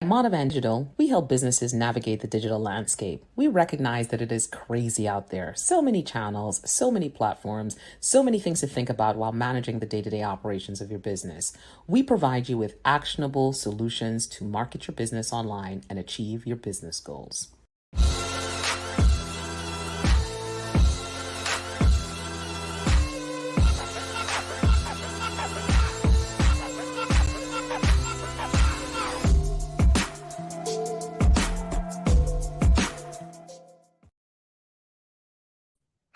At Monovan Digital, we help businesses navigate the digital landscape. We recognize that it is crazy out there. So many channels, so many platforms, so many things to think about while managing the day to day operations of your business. We provide you with actionable solutions to market your business online and achieve your business goals.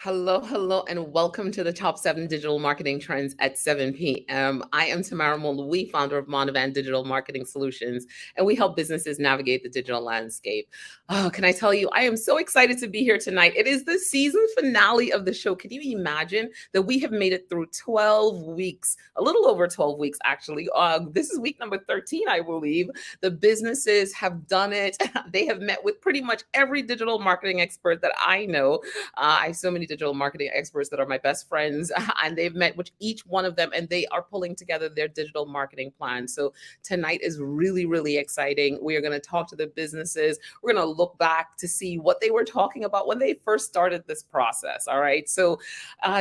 Hello, hello, and welcome to the top 7 digital marketing trends at 7 p.m. I am Tamara Mulwi, founder of Monovan Digital Marketing Solutions, and we help businesses navigate the digital landscape. Oh, can I tell you, I am so excited to be here tonight. It is the season finale of the show. Can you imagine that we have made it through 12 weeks, a little over 12 weeks, actually? This is week number 13, I believe. The businesses have done it. They have met with pretty much every digital marketing expert that I know. I have so many digital marketing experts that are my best friends, and they've met with each one of them, and they are pulling together their digital marketing plan. So tonight is really, really exciting. We are going to talk to the businesses. We're going to look back to see what they were talking about when they first started this process. All right. So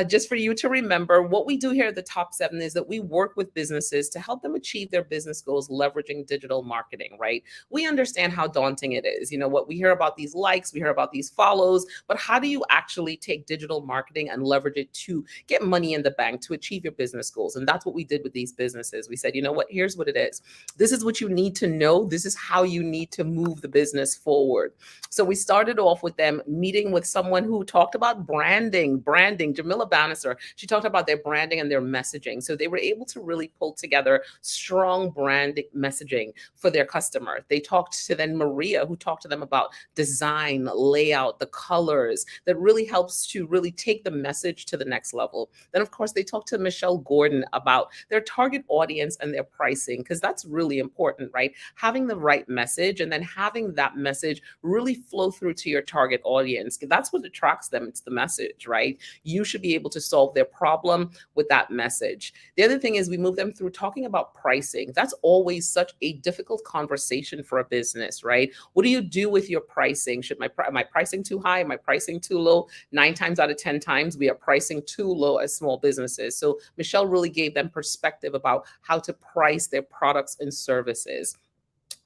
just for you to remember, what we do here at the top 7 is that we work with businesses to help them achieve their business goals leveraging digital marketing, right? We understand how daunting it is. You know, what we hear about these likes, we hear about these follows, but how do you actually take digital marketing and leverage it to get money in the bank to achieve your business goals? And that's what we did with these businesses. We said, you know what, here's what it is. This is what you need to know. This is how you need to move the business forward. So we started off with them meeting with someone who talked about branding, Jamila Bannister. She talked about their branding and their messaging. So they were able to really pull together strong brand messaging for their customer. They talked to then Maria, who talked to them about design, layout, the colors that really helps to really take the message to the next level. Then, of course, they talked to Michelle Gordon about their target audience and their pricing, because that's really important, right? Having the right message and then having that message really flow through to your target audience. That's what attracts them. It's the message, right? You should be able to solve their problem with that message. The other thing is we move them through talking about pricing. That's always such a difficult conversation for a business, right? What do you do with your pricing? Am I pricing too high? Am I pricing too low? 9 times out of 10 times, we are pricing too low as small businesses. So Michelle really gave them perspective about how to price their products and services.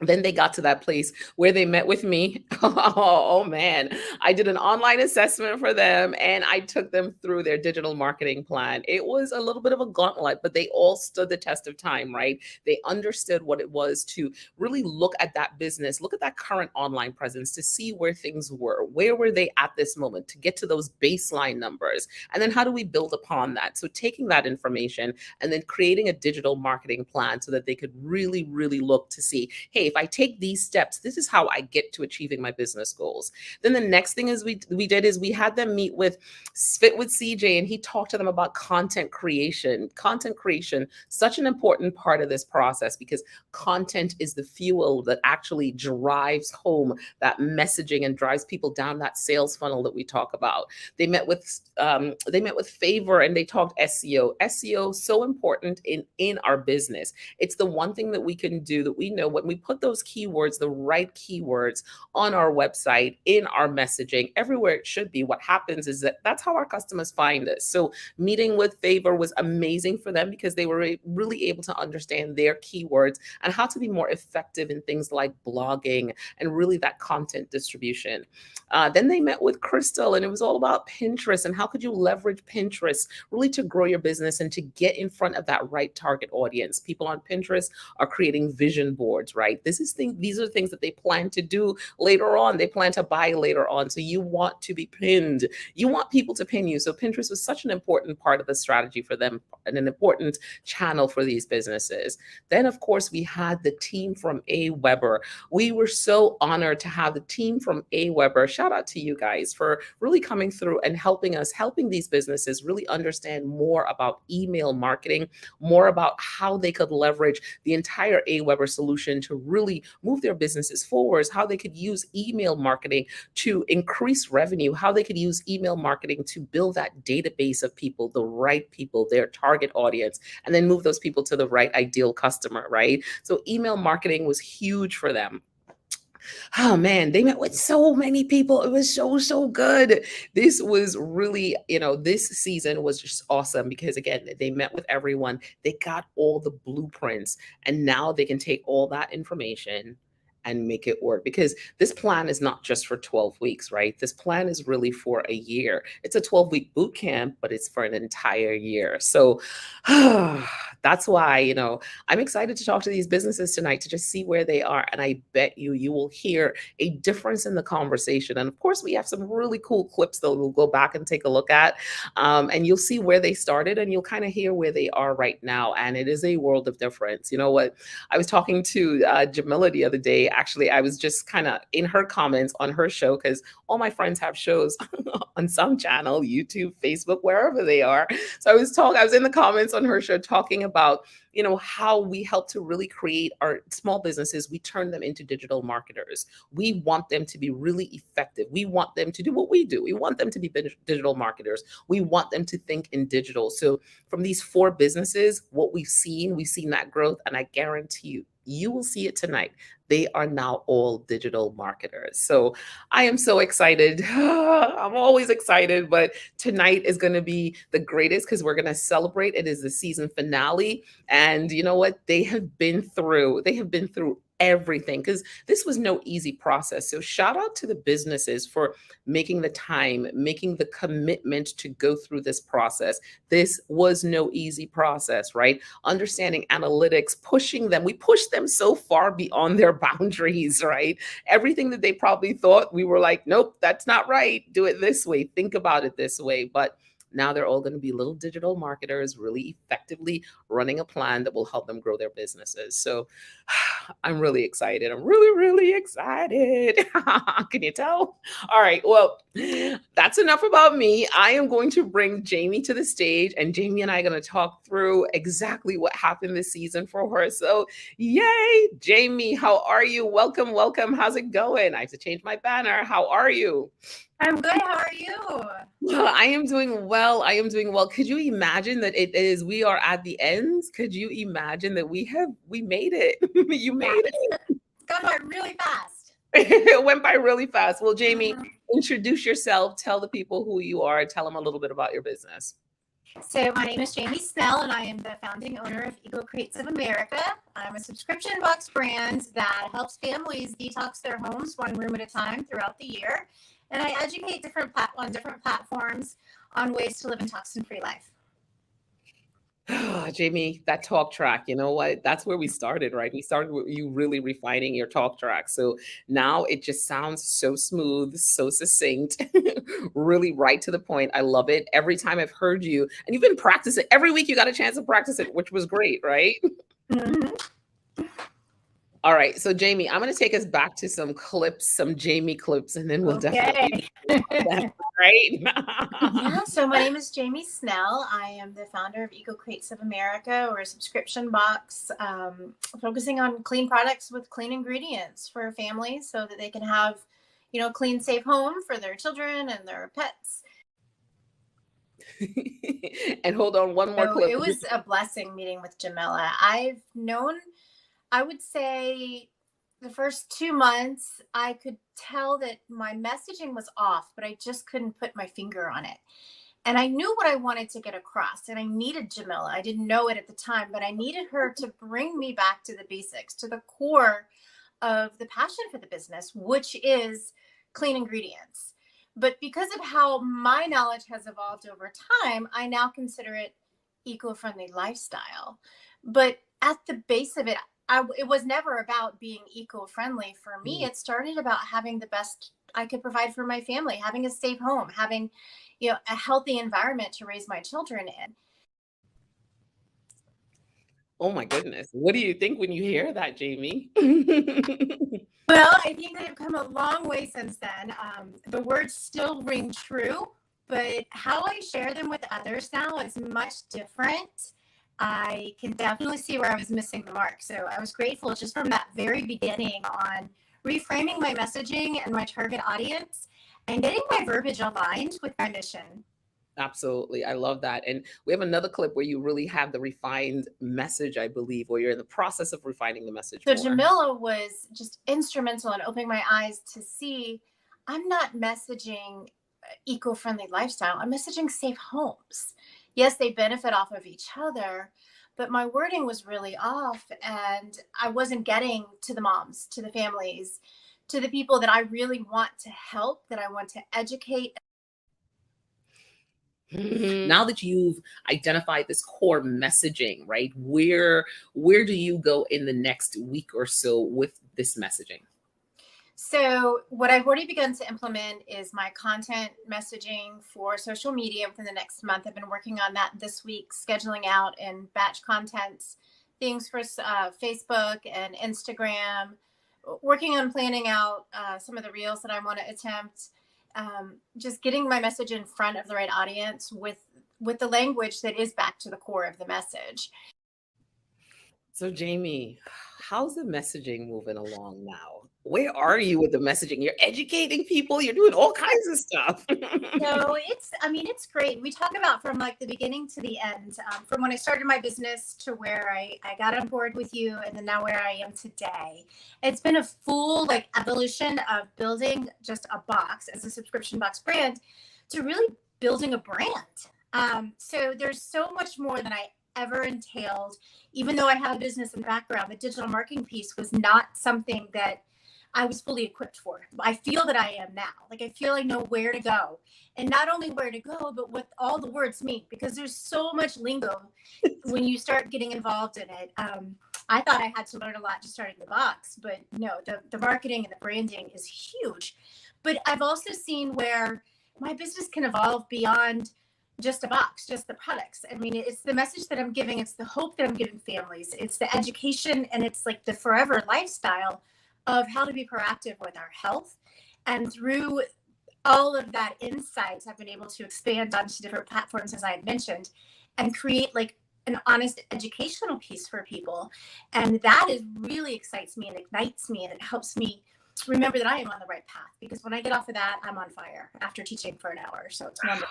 Then they got to that place where they met with me. Oh man, I did an online assessment for them and I took them through their digital marketing plan. It was a little bit of a gauntlet, but they all stood the test of time, right? They understood what it was to really look at that business, look at that current online presence to see where things were. Where were they at this moment to get to those baseline numbers? And then how do we build upon that? So taking that information and then creating a digital marketing plan so that they could really, really look to see, hey, if I take these steps, this is how I get to achieving my business goals. Then the next thing is we did is we had them meet with Fit with CJ, and he talked to them about content creation. Content creation, such an important part of this process, because content is the fuel that actually drives home that messaging and drives people down that sales funnel that we talk about. They met with Favor and they talked SEO. SEO so important in our business. It's the one thing that we can do that we know when we put those keywords, the right keywords on our website, in our messaging, everywhere it should be. What happens is that's how our customers find us. So meeting with Favor was amazing for them because they were really able to understand their keywords and how to be more effective in things like blogging and really that content distribution. Then they met with Crystal and it was all about Pinterest and how could you leverage Pinterest really to grow your business and to get in front of that right target audience. People on Pinterest are creating vision boards, right? These are things that they plan to do later on. They plan to buy later on. So you want to be pinned. You want people to pin you. So Pinterest was such an important part of the strategy for them and an important channel for these businesses. Then, of course, we had the team from AWeber. We were so honored to have the team from AWeber. Shout out to you guys for really coming through and helping these businesses really understand more about email marketing, more about how they could leverage the entire AWeber solution to really move their businesses forwards, how they could use email marketing to increase revenue, how they could use email marketing to build that database of people, the right people, their target audience, and then move those people to the right ideal customer, right? So email marketing was huge for them. Oh man, they met with so many people. It was so good. This was really, this season was just awesome because again, they met with everyone. They got all the blueprints and now they can take all that information and make it work because this plan is not just for 12 weeks, right? This plan is really for a year. It's a 12-week boot camp, but it's for an entire year. So that's why, I'm excited to talk to these businesses tonight to just see where they are. And I bet you will hear a difference in the conversation. And of course, we have some really cool clips that we'll go back and take a look at. And you'll see where they started and you'll kind of hear where they are right now. And it is a world of difference. You know what? I was talking to Jamila the other day. Actually, I was just kind of in her comments on her show because all my friends have shows on some channel, YouTube, Facebook, wherever they are. So I was in the comments on her show talking about, how we help to really create our small businesses. We turn them into digital marketers. We want them to be really effective. We want them to do what we do. We want them to be digital marketers. We want them to think in digital. So from these 4 businesses, what we've seen that growth, and I guarantee you will see it tonight. They are now all digital marketers. So I am so excited. I'm always excited, but tonight is going to be the greatest because we're going to celebrate. It is the season finale. And you know what? They have been through everything because this was no easy process. So shout out to the businesses for making the time, making the commitment to go through this process. This was no easy process, right? Understanding analytics, we pushed them so far beyond their boundaries, right? Everything that they probably thought, we were like, nope, that's not right. Do it this way. Think about it this way. But now they're all going to be little digital marketers, really effectively running a plan that will help them grow their businesses. So I'm really excited. I'm really, really excited. Can you tell? All right. Well, that's enough about me. I am going to bring Jamie to the stage, and Jamie and I are going to talk through exactly what happened this season for her. So, yay, Jamie, how are you? Welcome, welcome. How's it going? I have to change my banner. How are you? I'm good. How are you? Well, I am doing well. I am doing well. Could you imagine that we are at the ends? Could you imagine that we made it? You made it. It's gone by really fast. It went by really fast. Well, Jamie, Mhm. introduce yourself. Tell the people who you are. Tell them a little bit about your business. So my name is Jamie Snell, and I am the founding owner of Eco Crates of America. I'm a subscription box brand that helps families detox their homes one room at a time throughout the year. And I educate on different platforms on ways to live a toxin-free life. Jamie, that talk track, you know what? That's where we started, right? We started with you really refining your talk track. So now it just sounds so smooth, so succinct, really right to the point. I love it. Every time I've heard you, and you've been practicing every week, you got a chance to practice it, which was great, right? Mm-hmm. All right. So, Jamie, I'm going to take us back to some clips, some Jamie clips, and then we'll definitely that, right? Yeah, so my name is Jamie Snell. I am the founder of Eco Crates of America, or a subscription box focusing on clean products with clean ingredients for families so that they can have, a clean, safe home for their children and their pets. And hold on, one more clip. It was a blessing meeting with Jamila. I would say the first 2 months, I could tell that my messaging was off, but I just couldn't put my finger on it. And I knew what I wanted to get across, and I needed Jamila. I didn't know it at the time, but I needed her to bring me back to the basics, to the core of the passion for the business, which is clean ingredients. But because of how my knowledge has evolved over time, I now consider it eco-friendly lifestyle. But at the base of it, it was never about being eco-friendly for me. It started about having the best I could provide for my family, having a safe home, having, a healthy environment to raise my children in. Oh my goodness. What do you think when you hear that, Jamie? Well, I think that I've come a long way since then. The words still ring true, but how I share them with others now is much different. I can definitely see where I was missing the mark. So I was grateful just from that very beginning on reframing my messaging and my target audience and getting my verbiage aligned with my mission. Absolutely. I love that. And we have another clip where you really have the refined message, I believe, or you're in the process of refining the message So more. Jamila was just instrumental in opening my eyes to see I'm not messaging eco-friendly lifestyle. I'm messaging safe homes. Yes, they benefit off of each other, but my wording was really off and I wasn't getting to the moms, to the families, to the people that I really want to help, that I want to educate. Now that you've identified this core messaging, right? Where do you go in the next week or so with this messaging? So what I've already begun to implement is my content messaging for social media within the next month. I've been working on that this week, scheduling out and batch contents, things for Facebook and Instagram, working on planning out some of the reels that I want to attempt, just getting my message in front of the right audience with the language that is back to the core of the message. So, Jamie, how's the messaging moving along now? Where are you with the messaging? You're educating people, you're doing all kinds of stuff. So it's great. We talk about from like the beginning to the end, from when I started my business to where I got on board with you and then now where I am today. It's been a full like evolution of building just a box as a subscription box brand to really building a brand. So there's so much more than I ever entailed. Even though I have a business and background, the digital marketing piece was not something that I was fully equipped for. I feel that I am now. Like I feel I know where to go. And not only where to go, but what all the words mean, because there's so much lingo when you start getting involved in it. I thought I had to learn a lot just starting the box, but no, the marketing and the branding is huge. But I've also seen where my business can evolve beyond just a box, just the products. I mean, it's the message that I'm giving. It's the hope that I'm giving families. It's the education and it's like the forever lifestyle of how to be proactive with our health. And through all of that insights, I've been able to expand onto different platforms, as I had mentioned, and create like an honest educational piece for people. And that is really excites me and ignites me, and it helps me remember that I am on the right path, because when I get off of that, I'm on fire after teaching for an hour. So it's wonderful.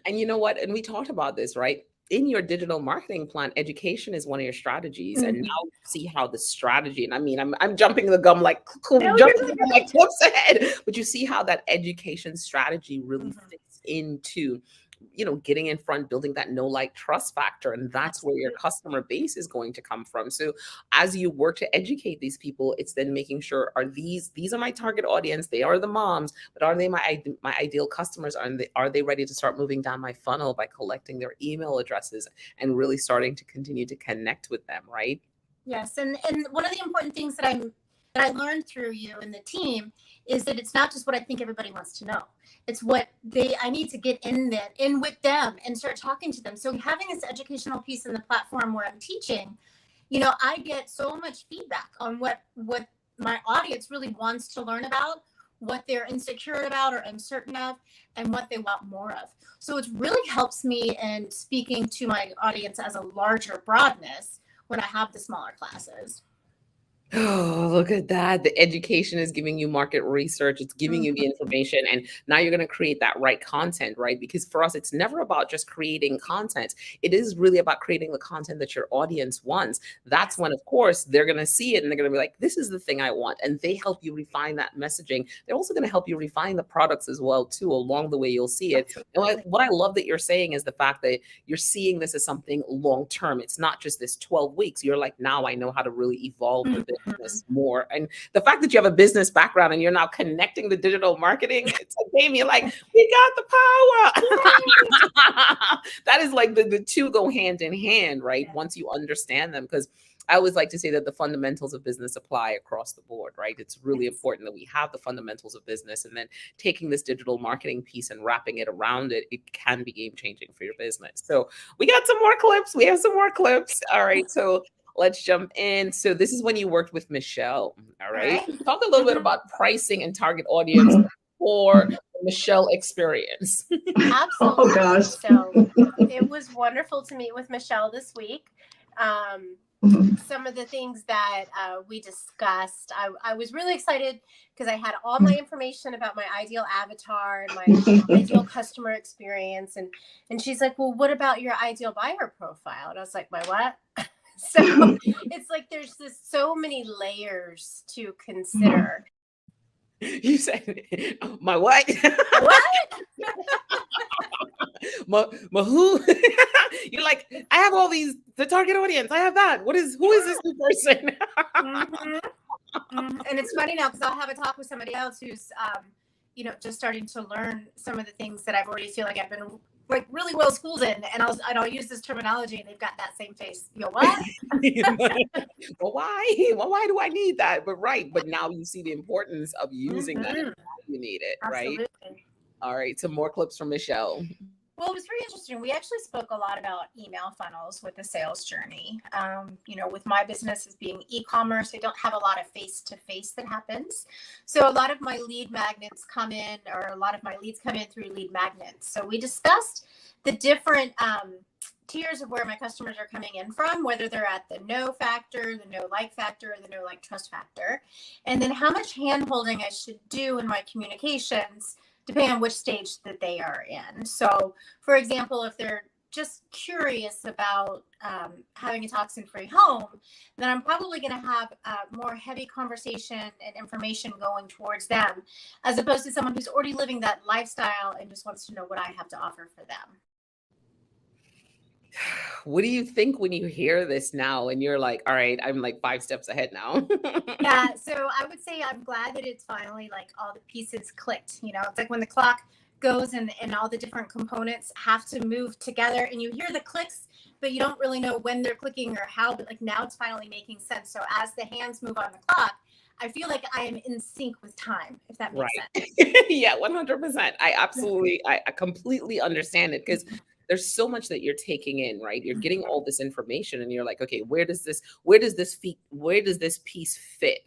And you know what? And we talked about this, right? In your digital marketing plan, education is one of your strategies. And now you see how the strategy, and I mean, I'm jumping the gun like jumping the gun like clips ahead, but you see how that education strategy really fits into, getting in front, building that know, like, trust factor. And that's where your customer base is going to come from. So as you work to educate these people, it's then making sure, these are my target audience, they are the moms, but are they my ideal customers? Are they ready to start moving down my funnel by collecting their email addresses and really starting to continue to connect with them, right? Yes, and one of the important things that I learned through you and the team is that it's not just what I think everybody wants to know. It's what I need to get in with them and start talking to them. So having this educational piece in the platform where I'm teaching, I get so much feedback on what my audience really wants to learn about, what they're insecure about or uncertain of, and what they want more of. So it really helps me in speaking to my audience as a larger broadness when I have the smaller classes. Oh, look at that. The education is giving you market research. It's giving you the information. And now you're going to create that right content, right? Because for us, it's never about just creating content. It is really about creating the content that your audience wants. That's when, of course, they're going to see it and they're going to be like, this is the thing I want. And they help you refine that messaging. They're also going to help you refine the products as well, too. Along the way, you'll see it. And what I love that you're saying is the fact that you're seeing this as something long term. It's not just this 12 weeks. You're like, now I know how to really evolve the business more. And the fact that you have a business background and you're now connecting the digital marketing, it's like, Jamie, like, we got the power. That is like the two go hand in hand, right? Once you understand them, because I always like to say that the fundamentals of business apply across the board, right? It's really important that we have the fundamentals of business, and then taking this digital marketing piece and wrapping it around it, it can be game changing for your business. So we got some more clips. We have some more clips. All right. So let's jump in. So this is when you worked with Michelle. All right. Talk a little bit about pricing and target audience for the Michelle experience. Absolutely. Oh gosh. So it was wonderful to meet with Michelle this week. some of the things that we discussed. I was really excited because I had all my information about my ideal avatar and my ideal customer experience. And she's like, well, what about your ideal buyer profile? And I was like, my what? So it's like there's just so many layers to consider. You said my what? What? my who? You're like, I have all these, the target audience. I have that. Who is this new person? And it's funny now because I'll have a talk with somebody else who's, just starting to learn some of the things that I've already feel like I've been like really well schooled in, and I'll use this terminology, and they've got that same face. You know what? Well, why? Well, why do I need that? But now you see the importance of using that. And why you need it, Absolutely. right? All right, some more clips from Michelle. Well, it was very interesting. We actually spoke a lot about email funnels with the sales journey. With my business as being e-commerce, I don't have a lot of face-to-face that happens. So a lot of my lead magnets come in, or a lot of my leads come in through lead magnets. So we discussed the different tiers of where my customers are coming in from, whether they're at the no factor, the no like factor, or the no like trust factor, and then how much hand-holding I should do in my communications depending on which stage that they are in. So, for example, if they're just curious about having a toxin-free home, then I'm probably going to have a more heavy conversation and information going towards them, as opposed to someone who's already living that lifestyle and just wants to know what I have to offer for them. What do you think when you hear this now and you're like, all right, I'm like 5 steps ahead now? Yeah, so I would say I'm glad that it's finally like all the pieces clicked. It's like when the clock goes and all the different components have to move together and you hear the clicks, but you don't really know when they're clicking or how, but like now it's finally making sense. So as the hands move on the clock, I feel like I am in sync with time, if that makes sense. Yeah, 100%. I completely understand it because there's so much that you're taking in, right? You're getting all this information and you're like, okay, where does this piece fit?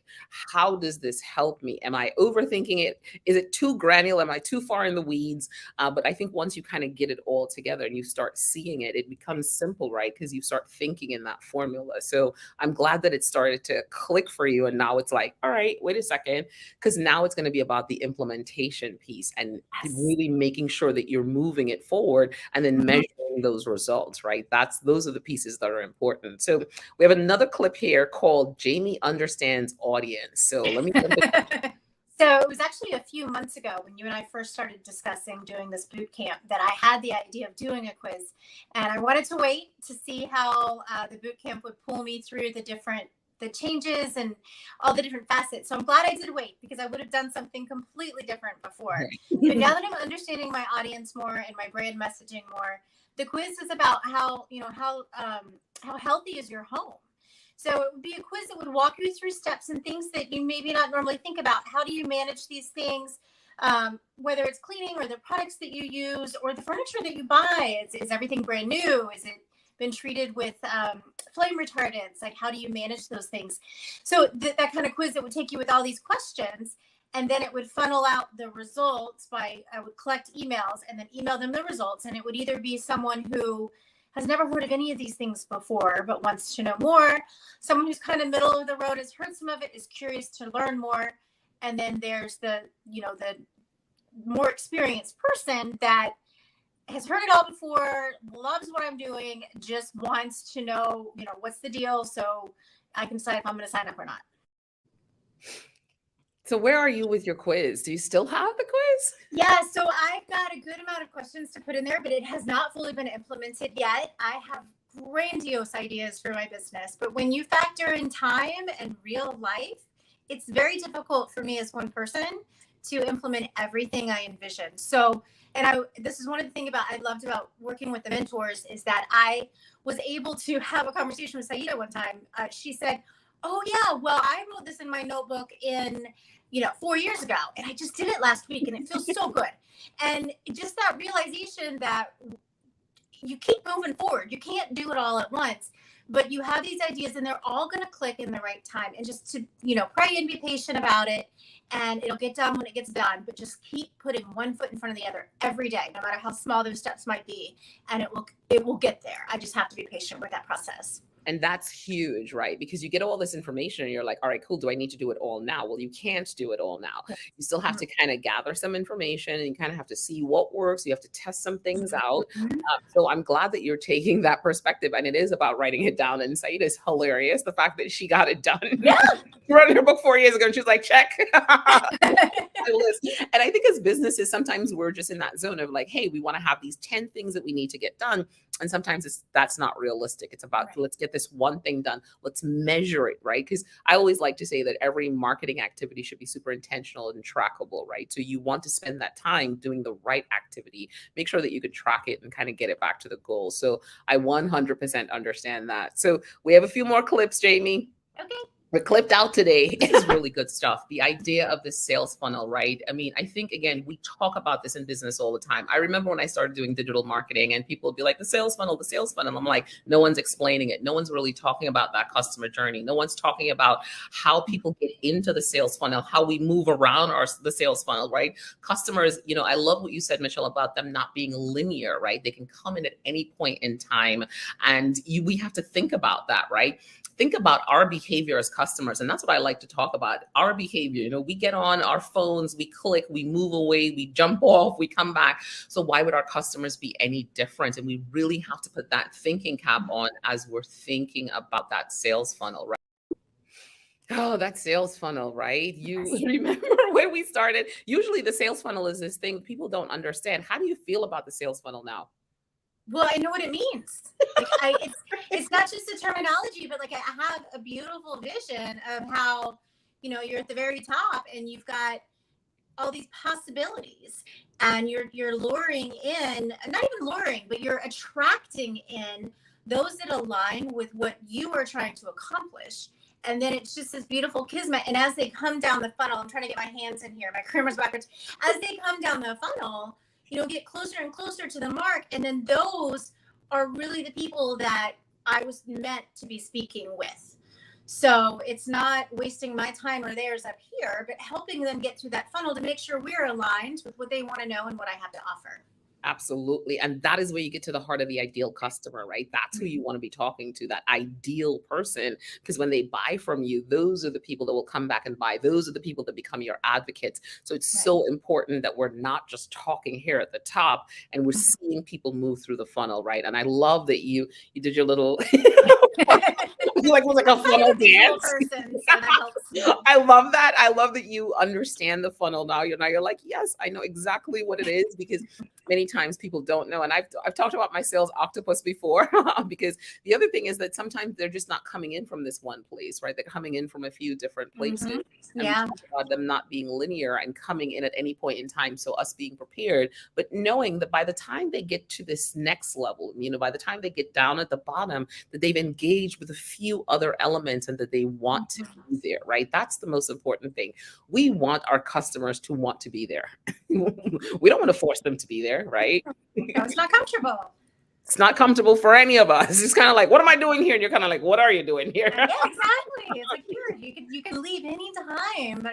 How does this help me? Am I overthinking it? Is it too granular? Am I too far in the weeds? But I think once you kind of get it all together and you start seeing it, it becomes simple, right? Because you start thinking in that formula. So I'm glad that it started to click for you. And now it's like, all right, wait a second. Because now it's going to be about the implementation piece and really making sure that you're moving it forward and then measuring those results, right? Those are the pieces that are important. So we have another clip here called Jamie Understands Audience. So let me So it was actually a few months ago when you and I first started discussing doing this boot camp that I had the idea of doing a quiz, and I wanted to wait to see how the boot camp would pull me through the changes and all the different facets. So I'm glad I did wait because I would have done something completely different before. But now that I'm understanding my audience more and my brand messaging more, the quiz is about how healthy is your home. So it would be a quiz that would walk you through steps and things that you maybe not normally think about. How do you manage these things? Whether it's cleaning or the products that you use or the furniture that you buy. Is everything brand new? Is it been treated with flame retardants? Like, how do you manage those things? So that kind of quiz that would take you with all these questions, and then it would funnel out the results I would collect emails and then email them the results. And it would either be someone who has never heard of any of these things before, but wants to know more. Someone who's kind of middle of the road, has heard some of it, is curious to learn more. And then there's the more experienced person that has heard it all before, loves what I'm doing, just wants to know, what's the deal, so I can decide if I'm going to sign up or not. So where are you with your quiz? Do you still have the quiz? Yeah, so I've got a good amount of questions to put in there, but it has not fully been implemented yet. I have grandiose ideas for my business, but when you factor in time and real life, it's very difficult for me as one person to implement everything I envision. So, this is one of the things I loved about working with the mentors is that I was able to have a conversation with Saida one time. She said, oh yeah, well, I wrote this in my notebook in 4 years ago, and I just did it last week, and it feels so good. And just that realization that you keep moving forward. You can't do it all at once, but you have these ideas, and they're all going to click in the right time. And just to pray and be patient about it, and it'll get done when it gets done. But just keep putting one foot in front of the other every day, no matter how small those steps might be, and it will get there. I just have to be patient with that process. And that's huge, right? Because you get all this information and you're like, all right, cool. Do I need to do it all now? Well, you can't do it all now. You still have to kind of gather some information and you kind of have to see what works. You have to test some things out. Mhm. So I'm glad that you're taking that perspective. And it is about writing it down. And Saida is hilarious. The fact that she got it done. Yeah. She wrote her book 4 years ago and she's like, check. My list. And I think as businesses, sometimes we're just in that zone of like, hey, we want to have these 10 things that we need to get done. And sometimes that's not realistic. It's about, let's get this one thing done. Let's measure it, right? Because I always like to say that every marketing activity should be super intentional and trackable, right? So you want to spend that time doing the right activity, make sure that you can track it and kind of get it back to the goal. So I 100% understand that. So we have a few more clips, Jamie. Okay. We're clipped out today. It's really good stuff. The idea of the sales funnel, right? I mean, I think, again, we talk about this in business all the time. I remember when I started doing digital marketing and people would be like, the sales funnel, the sales funnel. I'm like, no one's explaining it. No one's really talking about that customer journey. No one's talking about how people get into the sales funnel, how we move around the sales funnel, right? Customers, I love what you said, Michelle, about them not being linear, right? They can come in at any point in time. And we have to think about that, right? Think about our behavior as customers. And that's what I like to talk about. Our behavior, we get on our phones, we click, we move away, we jump off, we come back. So why would our customers be any different? And we really have to put that thinking cap on as we're thinking about that sales funnel, right? Oh, that sales funnel, right? You remember when we started? Usually the sales funnel is this thing people don't understand. How do you feel about the sales funnel now? Well, I know what it means. Like it's not just a terminology, but like I have a beautiful vision of how, you're at the very top and you've got all these possibilities and you're luring in, not even luring, but you're attracting in those that align with what you are trying to accomplish. And then it's just this beautiful kismet. And as they come down the funnel, I'm trying to get my hands in here, my camera's backwards. As they come down the funnel, get closer and closer to the mark. And then those are really the people that I was meant to be speaking with. So it's not wasting my time or theirs up here, but helping them get through that funnel to make sure we're aligned with what they want to know and what I have to offer. Absolutely. And that is where you get to the heart of the ideal customer, right? That's who you want to be talking to, that ideal person. Because when they buy from you, those are the people that will come back and buy. Those are the people that become your advocates. So it's so important that we're not just talking here at the top and we're seeing people move through the funnel, right? And I love that you did your little like it was like a funnel dance. Person, so that helps. I love that. I love that you understand the funnel now. You're like, yes, I know exactly what it is, because many times people don't know. And I've talked about my sales octopus before, because the other thing is that sometimes they're just not coming in from this one place, right? They're coming in from a few different places. Mm-hmm. Yeah. About them not being linear and coming in at any point in time. So us being prepared, but knowing that by the time they get to this next level, by the time they get down at the bottom, that they've engaged with a few other elements and that they want to be there, right? That's the most important thing. We want our customers to want to be there. We don't want to force them to be there, right? No, it's not comfortable. It's not comfortable for any of us. It's kind of like, what am I doing here? And you're kind of like, what are you doing here? Yeah, exactly. It's like, here, you can leave anytime, but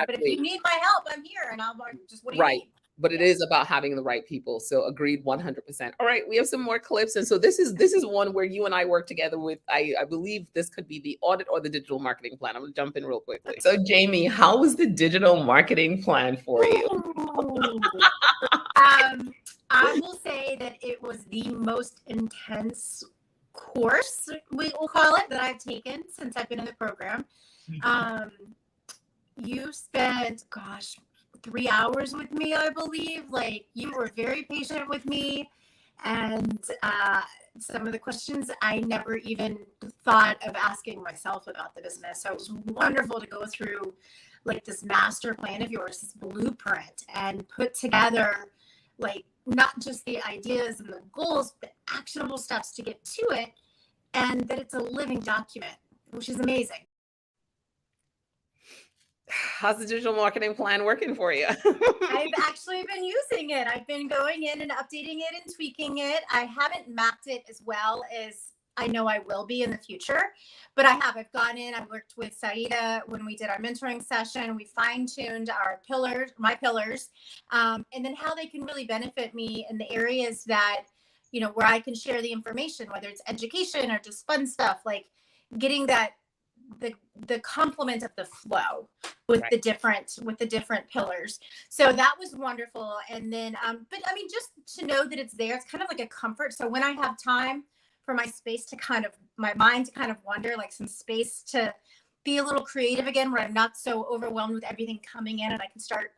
but if you need my help, I'm here, and I'll just, what do you need? But it is about having the right people. So agreed 100%. All right, we have some more clips. And so this is one where you and I work together with, I believe this could be the audit or the digital marketing plan. I'm gonna jump in real quickly. So Jamie, how was the digital marketing plan for you? I will say that it was the most intense course, we will call it, that I've taken since I've been in the program. You spent, 3 hours with me, I believe. Like, you were very patient with me, and some of the questions I never even thought of asking myself about the business. So it was wonderful to go through like this master plan of yours, this blueprint, and put together like not just the ideas and the goals, but actionable steps to get to it, and that it's a living document, which is amazing. How's the digital marketing plan working for you? I've actually been using it. I've been going in and updating it and tweaking it. I haven't mapped it as well as I know I will be in the future, but I've gone in, I've worked with Saida when we did our mentoring session. We fine-tuned my pillars, and then how they can really benefit me in the areas that, where I can share the information, whether it's education or just fun stuff, like getting that the complement of the flow with Right. the different pillars. So that was wonderful. And then but I mean, just to know that it's there, it's kind of like a comfort. So when I have time for my mind to kind of wander, like some space to be a little creative again, where I'm not so overwhelmed with everything coming in, and I can start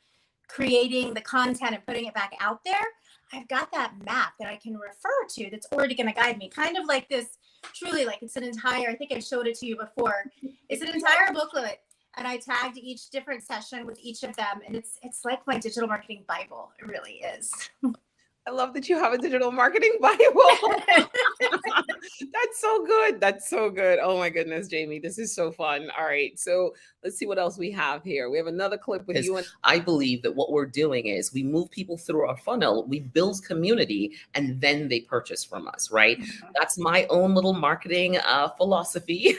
creating the content and putting it back out there, I've got that map that I can refer to that's already going to guide me. Kind of like this, truly, like it's an entire, I think I showed it to you before. It's an entire booklet, and I tagged each different session with each of them. And it's like my digital marketing Bible. It really is. I love that you have a digital marketing Bible. That's so good. That's so good. Oh my goodness, Jamie, this is so fun. All right. So let's see what else we have here. We have another clip with you. And I believe that what we're doing is we move people through our funnel, we build community, and then they purchase from us, right? That's my own little marketing philosophy.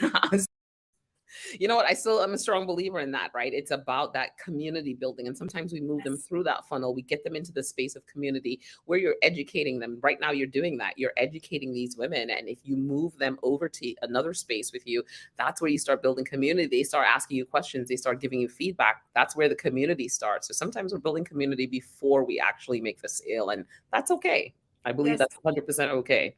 You know what? I'm a strong believer in that, right? It's about that community building. And sometimes we move them through that funnel. We get them into the space of community where you're educating them. Right now, you're doing that. You're educating these women. And if you move them over to another space with you, that's where you start building community. They start asking you questions. They start giving you feedback. That's where the community starts. So sometimes we're building community before we actually make the sale. And that's okay. I believe that's 100% okay.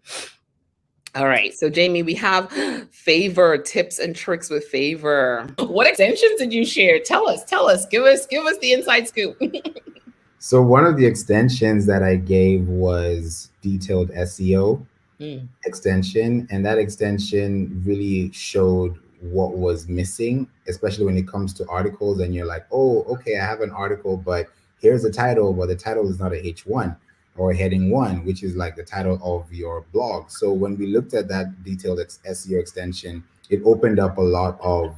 All right. So Jamie, we have Favor, tips and tricks with Favor. What extensions did you share? Tell us, give us the inside scoop. So one of the extensions that I gave was detailed SEO extension. And that extension really showed what was missing, especially when it comes to articles. And you're like, oh, okay, I have an article, but here's the title, but the title is not a H1 or a heading 1, which is like the title of your blog. So when we looked at that detailed SEO extension, it opened up a lot of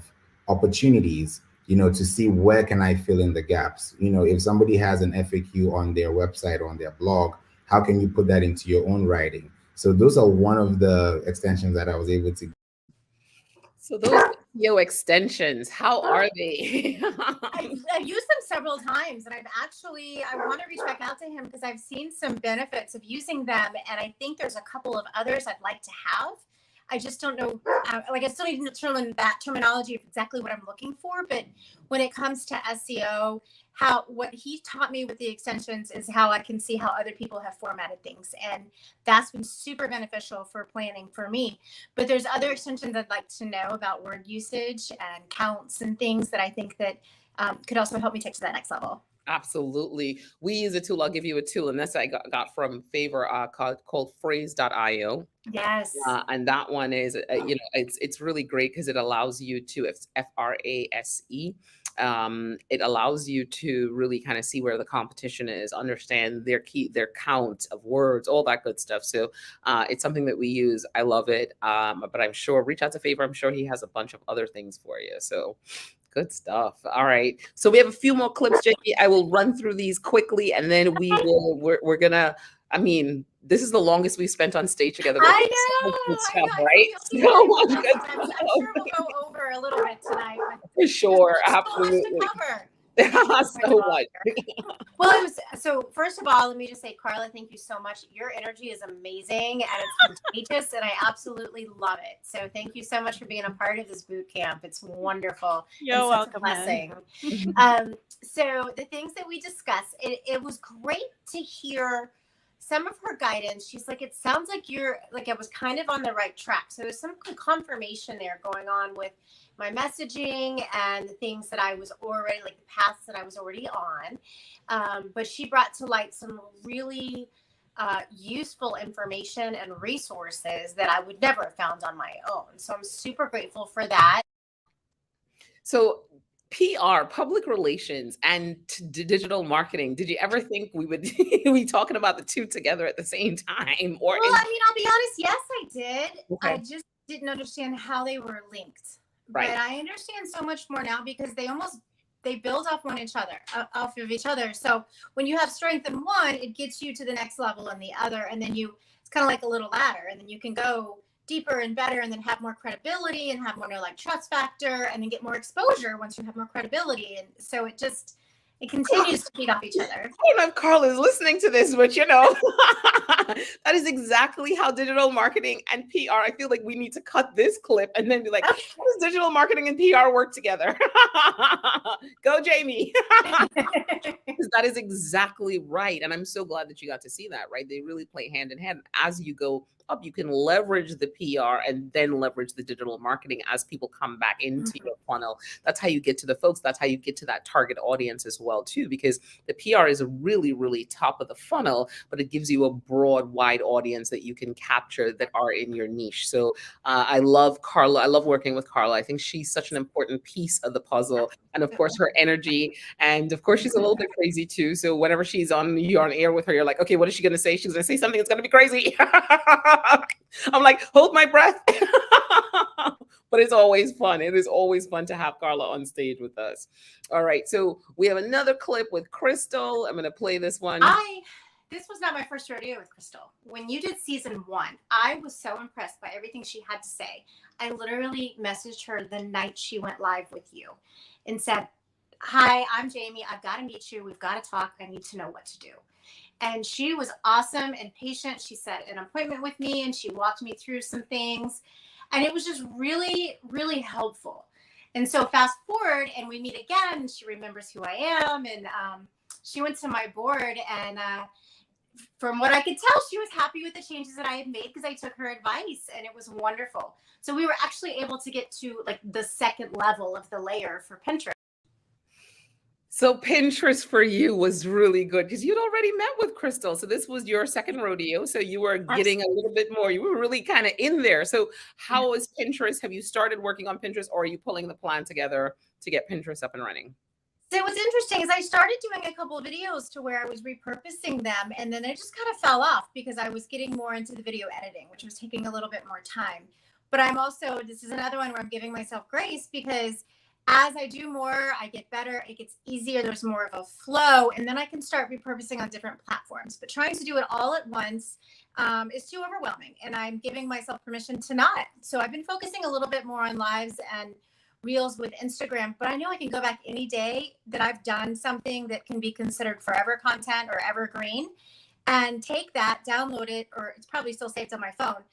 opportunities, to see where can I fill in the gaps. If somebody has an FAQ on their website or on their blog, how can you put that into your own writing? So those are one of the extensions that I was able to. So those SEO extensions, how are they? I've used them several times, and I want to reach back out to him because I've seen some benefits of using them. And I think there's a couple of others I'd like to have. I just don't know, I still need to determine that terminology of exactly what I'm looking for. But when it comes to SEO, what he taught me with the extensions is how I can see how other people have formatted things. And that's been super beneficial for planning for me. But there's other extensions I'd like to know about word usage and counts and things that I think that could also help me take to that next level. Absolutely. We use a tool. I'll give you a tool, and this I got from Favor called phrase.io. Yes. And that one is, it's really great because it allows you to, it's FRASE. It allows you to really kind of see where the competition is, understand their count of words, all that good stuff. So it's something that we use. I love it. But I'm sure, reach out to Favor. I'm sure he has a bunch of other things for you. So good stuff. All right. So we have a few more clips, Jamie. I will run through these quickly, and then we're gonna, this is the longest we've spent on stage together. I know. Stuff, right? I'm sure we'll go over a little bit tonight. For sure. Absolutely. So much. Well, so first of all, let me just say, Carla, thank you so much. Your energy is amazing and it's contagious, and I absolutely love it. So thank you so much for being a part of this boot camp. It's wonderful. You're welcome. Blessing. So the things that we discussed, it was great to hear some of her guidance. She's like, it sounds like I was kind of on the right track. So there's some confirmation there going on with my messaging and the things that I was already, like the paths that I was already on. But she brought to light some really useful information and resources that I would never have found on my own. So I'm super grateful for that. So PR, public relations, and digital marketing. Did you ever think we would be talking about the two together at the same time? Well, I'll be honest. Yes, I did. Okay. I just didn't understand how they were linked. Right. But I understand so much more now because they build off of each other. So when you have strength in one, it gets you to the next level in the other. And then it's kind of like a little ladder. And then you can go deeper and better, and then have more credibility and have more trust factor, and then get more exposure once you have more credibility. And so it continues to feed off each other. I don't know if Carl is listening to this, but That is exactly how digital marketing and PR. I feel like we need to cut this clip and then be like, how does digital marketing and PR work together? Go, Jamie. Because that is exactly right. And I'm so glad that you got to see that, right? They really play hand in hand. As you go up, you can leverage the PR and then leverage the digital marketing as people come back into your funnel. That's how you get to the folks. That's how you get to that target audience as well, too, because the PR is really, really top of the funnel, but it gives you a broad, wide audience that you can capture that are in your niche. So I love Carla. I love working with Carla. I think she's such an important piece of the puzzle. And of course, her energy. And of course, she's a little bit crazy too. So whenever you're on air with her, you're like, okay, what is she going to say? She's going to say something that's going to be crazy. I'm like, hold my breath. But it's always fun. It is always fun to have Carla on stage with us. All right. So we have another clip with Crystal. I'm going to play this one. This was not my first rodeo with Crystal. When you did season 1, I was so impressed by everything she had to say. I literally messaged her the night she went live with you and said, hi, I'm Jamie. I've got to meet you. We've got to talk. I need to know what to do. And she was awesome and patient. She set an appointment with me and she walked me through some things. And it was just really, really helpful. And so fast forward and we meet again and she remembers who I am. And she went to my board and from what I could tell, she was happy with the changes that I had made because I took her advice and it was wonderful. So we were actually able to get to like the second level of the layer for Pinterest. So Pinterest for you was really good because you'd already met with Crystal. So this was your second rodeo. So you were getting a little bit more. You were really kind of in there. So how is Pinterest? Have you started working on Pinterest or are you pulling the plan together to get Pinterest up and running? So what's interesting is I started doing a couple of videos to where I was repurposing them. And then it just kind of fell off because I was getting more into the video editing, which was taking a little bit more time. But this is another one where I'm giving myself grace because as I do more, I get better, it gets easier, there's more of a flow, and then I can start repurposing on different platforms. But trying to do it all at once is too overwhelming, and I'm giving myself permission to not. So I've been focusing a little bit more on lives and reels with Instagram, but I know I can go back any day that I've done something that can be considered forever content or evergreen, and take that, download it, or it's probably still saved on my phone,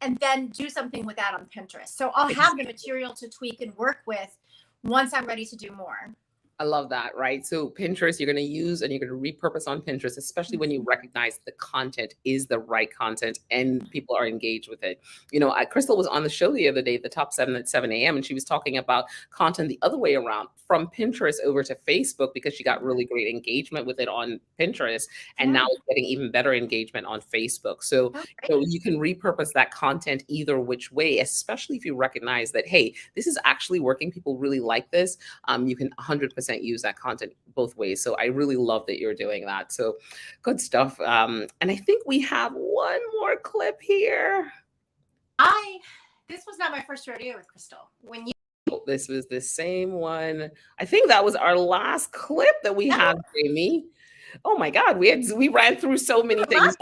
and then do something with that on Pinterest. So I'll have the material to tweak and work with once I'm ready to do more. I love that, right? So Pinterest, you're going to use and you're going to repurpose on Pinterest, especially when you recognize the content is the right content and people are engaged with it. You know, Crystal was on the show the other day, the top 7 at 7 a.m. and she was talking about content the other way around from Pinterest over to Facebook because she got really great engagement with it on Pinterest and now it's getting even better engagement on Facebook. So you can repurpose that content either which way, especially if you recognize that, hey, this is actually working. People really like this. You can 100% use that content both ways. So I really love that you're doing that. So good stuff. And I think we have one more clip here. This was not my first rodeo with Crystal. This was the same one. I think that was our last clip that we had, Jamie. Oh my God, we ran through so many things.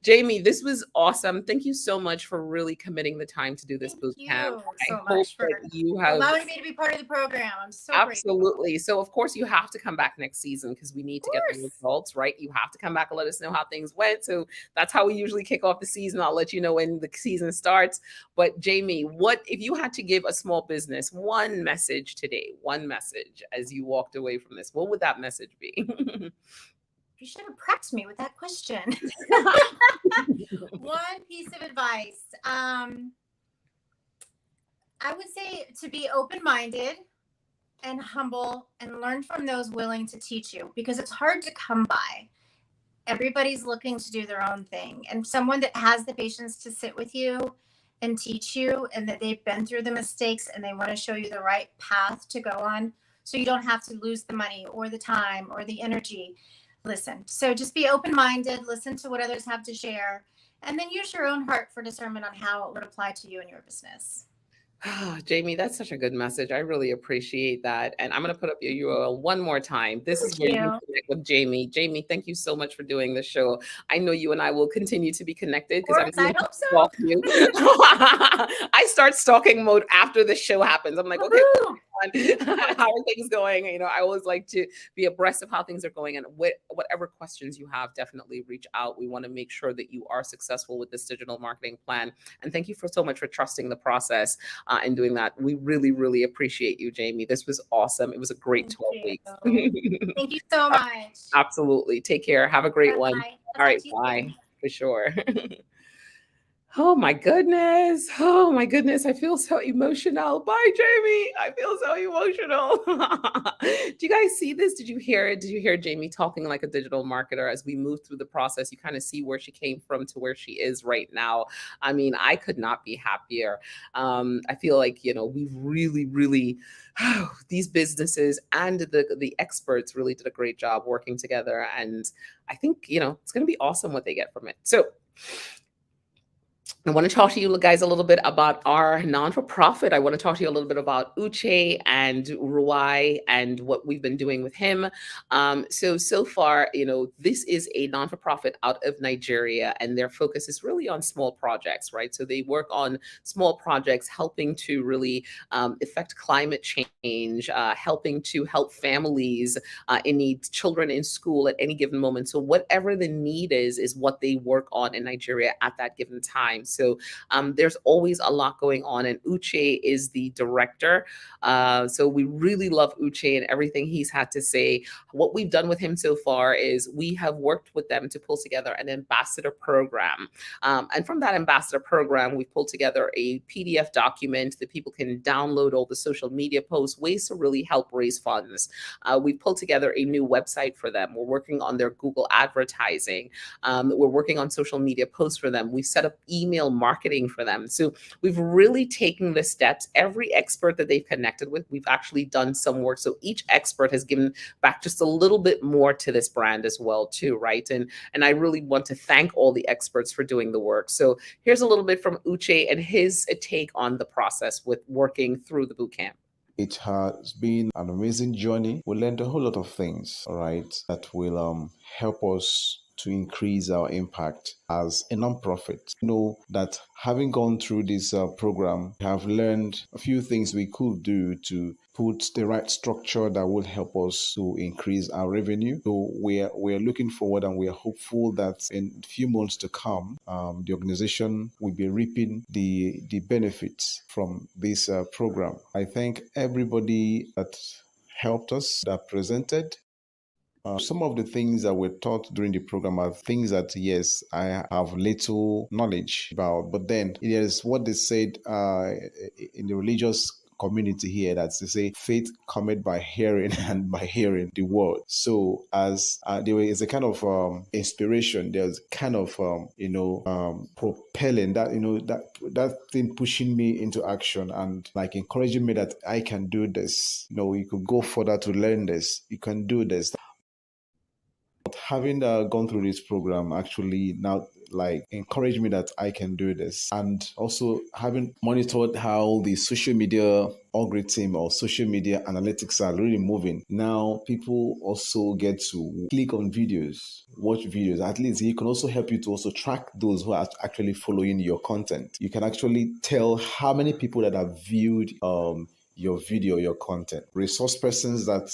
Jamie, this was awesome. Thank you so much for really committing the time to do this boot camp. I hope that you have allowing me to be part of the program. I'm so absolutely grateful. So of course you have to come back next season because we need to get the results, right? You have to come back and let us know how things went. So that's how we usually kick off the season. I'll let you know when the season starts. But Jamie, what if you had to give a small business one message today, one message as you walked away from this, what would that message be? You should have prepped me with that question. One piece of advice. I would say to be open-minded and humble and learn from those willing to teach you because it's hard to come by. Everybody's looking to do their own thing. And someone that has the patience to sit with you and teach you and that they've been through the mistakes and they want to show you the right path to go on so you don't have to lose the money or the time or the energy. Listen. So just be open-minded, listen to what others have to share, and then use your own heart for discernment on how it would apply to you and your business. Oh, Jamie, that's such a good message. I really appreciate that. And I'm going to put up your URL one more time. This is where you connect with Jamie. Jamie, thank you so much for doing the show. I know you and I will continue to be connected because I hope so. Stalk you. I start stalking mode after the show happens. I'm like, okay, how are things going? I always like to be abreast of how things are going, and whatever questions you have, definitely reach out. We want to make sure that you are successful with this digital marketing plan. And thank you so much for trusting the process and doing that. We really, really appreciate you, Jamie. This was awesome. It was a great 12 weeks. Thank you so much. Absolutely. Take care. Have a great one. All right. Bye. For sure. Oh my goodness. Oh my goodness. I feel so emotional. Bye, Jamie. I feel so emotional. Do you guys see this? Did you hear it? Did you hear Jamie talking like a digital marketer as we move through the process? You kind of see where she came from to where she is right now. I mean, I could not be happier. I feel like, we've really, really, these businesses and the experts really did a great job working together. And I think, it's going to be awesome what they get from it. So I want to talk to you guys a little bit about our non-for-profit. I want to talk to you a little bit about Uche and Ruai and what we've been doing with him. So far, this is a non-for-profit out of Nigeria, and their focus is really on small projects, right? So they work on small projects, helping to really affect climate change, helping to help families in need, children in school at any given moment. So whatever the need is what they work on in Nigeria at that given time. So there's always a lot going on, and Uche is the director. So we really love Uche and everything he's had to say. What we've done with him so far is we have worked with them to pull together an ambassador program. And from that ambassador program, we've pulled together a PDF document that people can download all the social media posts, ways to really help raise funds. We've pulled together a new website for them. We're working on their Google advertising. We're working on social media posts for them. We've set up email marketing for them. So we've really taken the steps. Every expert that they've connected with, we've actually done some work. So each expert has given back just a little bit more to this brand as well, too, right? And I really want to thank all the experts for doing the work. So here's a little bit from Uche and his take on the process with working through the bootcamp. It has been an amazing journey. We learned a whole lot of things, all right, that will help us to increase our impact as a nonprofit. You know that having gone through this program, we have learned a few things we could do to put the right structure that will help us to increase our revenue. So we're looking forward, and we are hopeful that in a few months to come, the organization will be reaping the benefits from this program. I thank everybody that helped us, that presented. Some of the things that were taught during the program are things that, yes, I have little knowledge about. But then there's what they said in the religious community here, that they say faith cometh by hearing, and by hearing the word. So as there is a kind of inspiration, there's kind of propelling that that thing, pushing me into action and like encouraging me that I can do this. You could go further to learn this. You can do this. Having gone through this program actually now like encouraged me that I can do this, and also having monitored how the social media algorithm or social media analytics are really moving. Now people also get to click on videos, watch videos. At least it can also help you to also track those who are actually following your content. You can actually tell how many people that have viewed your video, your content. Resource persons that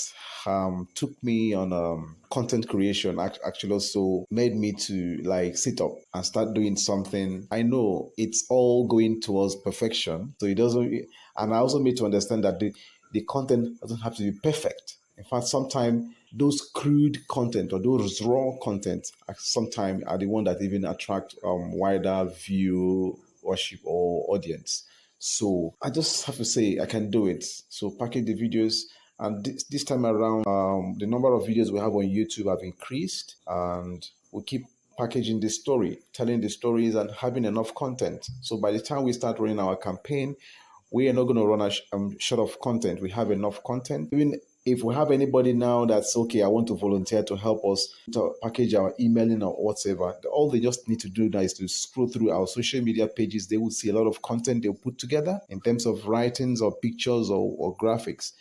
took me on content creation actually also made me to like sit up and start doing something. I know it's all going towards perfection, so it doesn't. And I also made to understand that the content doesn't have to be perfect. In fact, sometimes those crude content or those raw content sometimes are the one that even attract wider viewership or audience. So I just have to say I can do it. So package the videos, and this time around, the number of videos we have on YouTube have increased, and we keep packaging the story, telling the stories, and having enough content. So by the time we start running our campaign, we are not going to run short of content. We have enough content. Even if we have anybody now that's okay, I want to volunteer to help us to package our emailing or whatever, all they just need to do now is to scroll through our social media pages. They will see a lot of content they'll put together in terms of writings or pictures or graphics.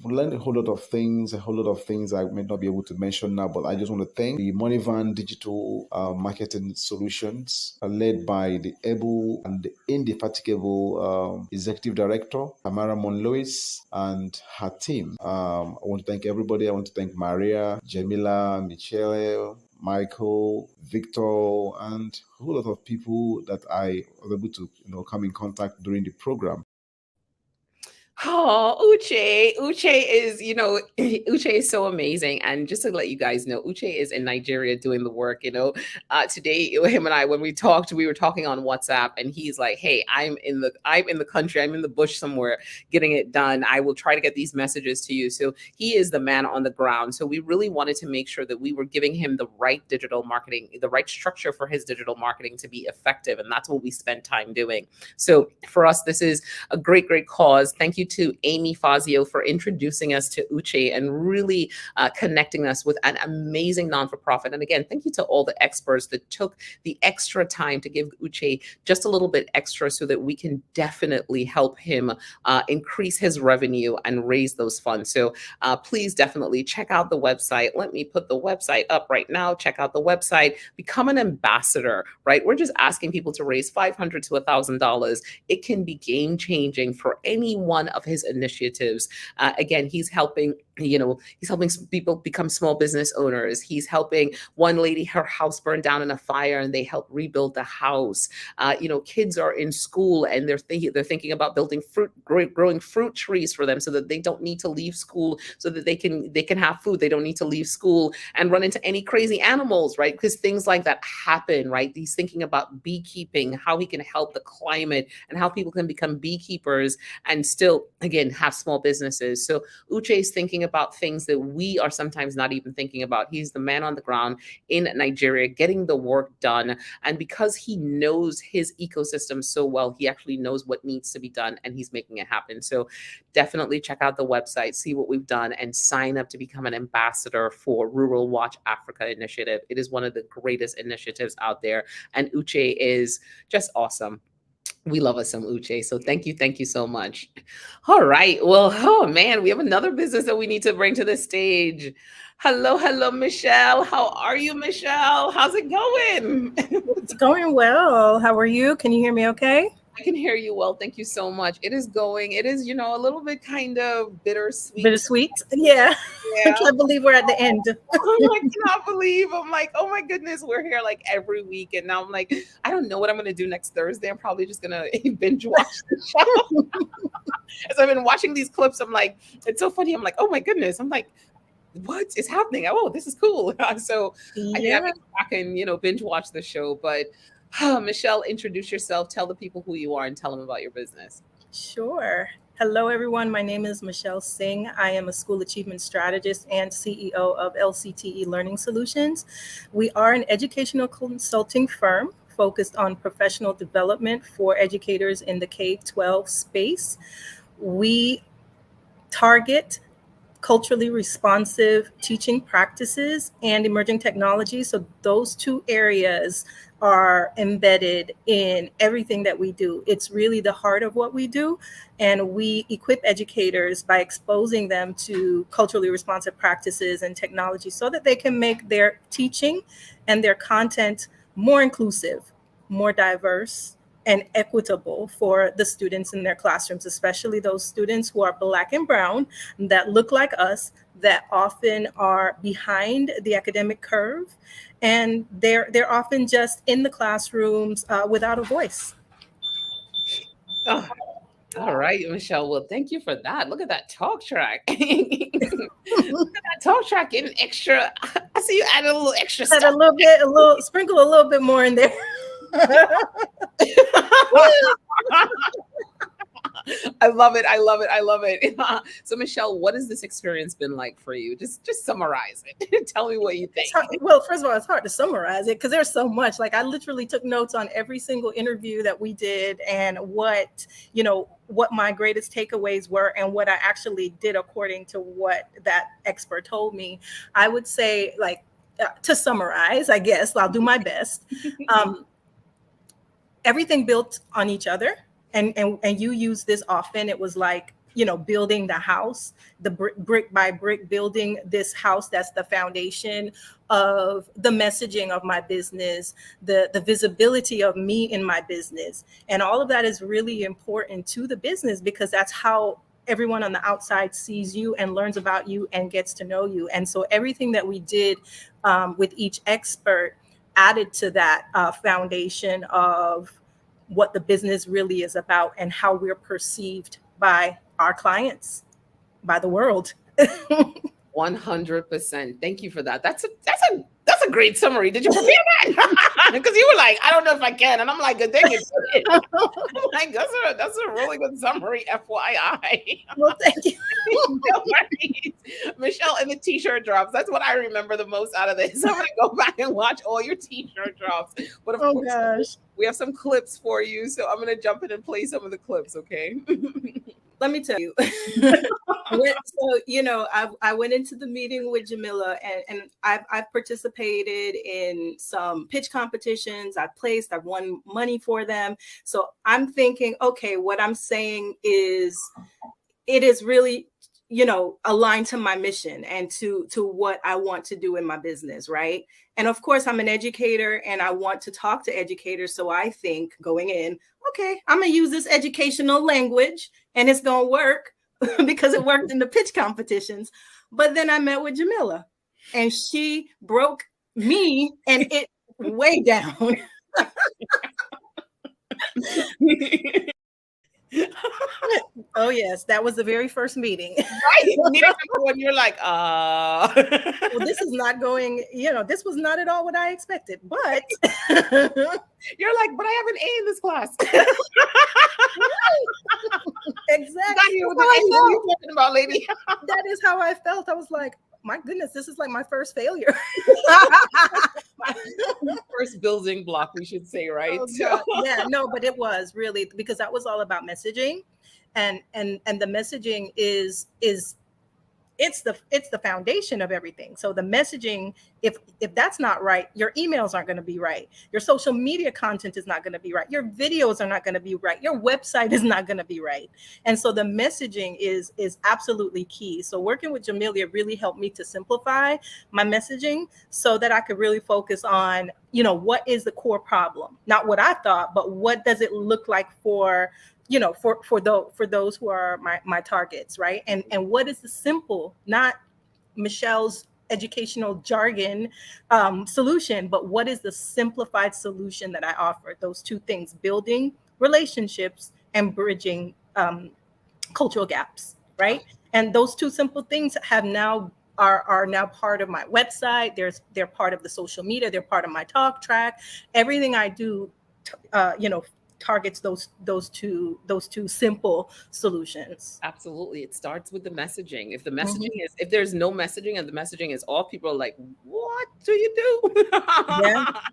We learned a whole lot of things, I may not be able to mention now, but I just want to thank the Moneyvan Digital Marketing Solutions, led by the able and the indefatigable Executive Director, Tamara Monlois, and her team. I want to thank everybody. I want to thank Maria, Jamila, Michelle, Michael, Victor, and a whole lot of people that I was able to come in contact during the program. Oh, Uche is, Uche is so amazing. And just to let you guys know, Uche is in Nigeria doing the work. Today, him and I, when we talked, we were talking on WhatsApp, and he's like, "Hey, I'm in the country, I'm in the bush somewhere, getting it done. I will try to get these messages to you." So he is the man on the ground. So we really wanted to make sure that we were giving him the right digital marketing, the right structure for his digital marketing to be effective, and that's what we spent time doing. So for us, this is a great, great cause. Thank you to Amy Fazio for introducing us to Uche and really connecting us with an amazing non-for-profit. And again, thank you to all the experts that took the extra time to give Uche just a little bit extra so that we can definitely help him increase his revenue and raise those funds. So please definitely check out the website. Let me put the website up right now. Check out the website. Become an ambassador, right? We're just asking people to raise $500 to $1,000. It can be game changing for any one of his initiatives. Again, he's helping people become small business owners. He's helping one lady, her house burned down in a fire, and they help rebuild the house. Kids are in school, and they're thinking about building growing fruit trees for them, so that they don't need to leave school, so that they can have food. They don't need to leave school and run into any crazy animals, right? Because things like that happen, right? He's thinking about beekeeping, how he can help the climate, and how people can become beekeepers and still, again, have small businesses. So Uche is thinking about things that we are sometimes not even thinking about. He's the man on the ground in Nigeria getting the work done. And because he knows his ecosystem so well, he actually knows what needs to be done, and he's making it happen. So definitely check out the website, see what we've done, and sign up to become an ambassador for Rural Watch Africa initiative. It is one of the greatest initiatives out there. And Uche is just awesome. We love us some Uche. So thank you so much. All right. Well, oh man, we have another business that we need to bring to the stage. Hello, Michelle. How are you, Michelle? How's it going? It's going well. How are you? Can you hear me okay? I can hear you well. Thank you so much. It is going. It is, a little bit kind of bittersweet. Bittersweet? Yeah. I can't believe we're at the end. I cannot believe. I'm like, oh my goodness, we're here like every week. And now I'm like, I don't know what I'm going to do next Thursday. I'm probably just going to binge watch the show. As I've been watching these clips, I'm like, it's so funny. I'm like, oh my goodness. I'm like, what is happening? Oh, this is cool. So I think I can go back and, binge watch the show. But Michelle, introduce yourself. Tell the people who you are and tell them about your business. Sure. Hello, everyone. My name is Michelle Singh. I am a school achievement strategist and CEO of LCTE Learning Solutions. We are an educational consulting firm focused on professional development for educators in the K-12 space. We target culturally responsive teaching practices and emerging technologies. So those two areas are embedded in everything that we do. It's really the heart of what we do. And we equip educators by exposing them to culturally responsive practices and technology so that they can make their teaching and their content more inclusive, more diverse, and equitable for the students in their classrooms, especially those students who are Black and brown, that look like us, that often are behind the academic curve, and they're often just in the classrooms without a voice. Oh, all right, Michelle. Well, thank you for that. Look at that talk track. Look at that talk track getting extra. I see you added a little extra stuff. Sprinkle a little bit more in there. I love it. So Michelle, what has this experience been like for you? Just summarize it. Tell me what you think. Well, first of all, it's hard to summarize it because there's so much. Like I literally took notes on every single interview that we did and what my greatest takeaways were and what I actually did according to what that expert told me. I would say, to summarize, I guess I'll do my best. Everything built on each other. And you use this often. It was like building the house, the brick by brick, building this house that's the foundation of the messaging of my business, the visibility of me in my business. And all of that is really important to the business, because that's how everyone on the outside sees you and learns about you and gets to know you. And so everything that we did with each expert added to that foundation of what the business really is about and how we're perceived by our clients, by the world. 100%. Thank you for that. That's a great summary. Did you prepare that? Because you were like, I don't know if I can, and I'm like, dang it. I'm like, that's a really good summary, FYI. Well, thank you. No worries. Michelle, and the t-shirt drops. That's what I remember the most out of this. I'm gonna go back and watch all your t-shirt drops. But of course, gosh, we have some clips for you, so I'm gonna jump in and play some of the clips. Okay. Let me tell you. I went into the meeting with Jamila, and I've participated in some pitch competitions. I've won money for them. So I'm thinking, okay, what I'm saying is, it is really, aligned to my mission and to what I want to do in my business, right? And of course, I'm an educator and I want to talk to educators. So I think going in, okay, I'm going to use this educational language and it's going to work because it worked in the pitch competitions. But then I met with Jamila and she broke me and it way down. Oh yes, that was the very first meeting. Right. When you're like, well, this is not going, this was not at all what I expected. But you're like, but I have an A in this class. Exactly. What are you talking about, lady? That is how I felt. I was like, my goodness, this is like my first failure. First building block, we should say, right? Oh, yeah, no, but it was really, because that was all about messaging, and the messaging is it's the foundation of everything. So the messaging, if that's not right, your emails aren't going to be right. Your social media content is not going to be right. Your videos are not going to be right. Your website is not going to be right. And so the messaging is absolutely key. So working with Jamelia really helped me to simplify my messaging so that I could really focus on, what is the core problem? Not what I thought, but what does it look like for those who are my targets, right? And what is the simple, not Michelle's educational jargon solution, but what is the simplified solution that I offer? Those two things: building relationships and bridging cultural gaps, right? And those two simple things are now part of my website. They're part of the social media. They're part of my talk track. Everything I do, targets those two simple solutions. Absolutely. It starts with the messaging. If the messaging is, if there's no messaging and the messaging is off, people are like, what do you do?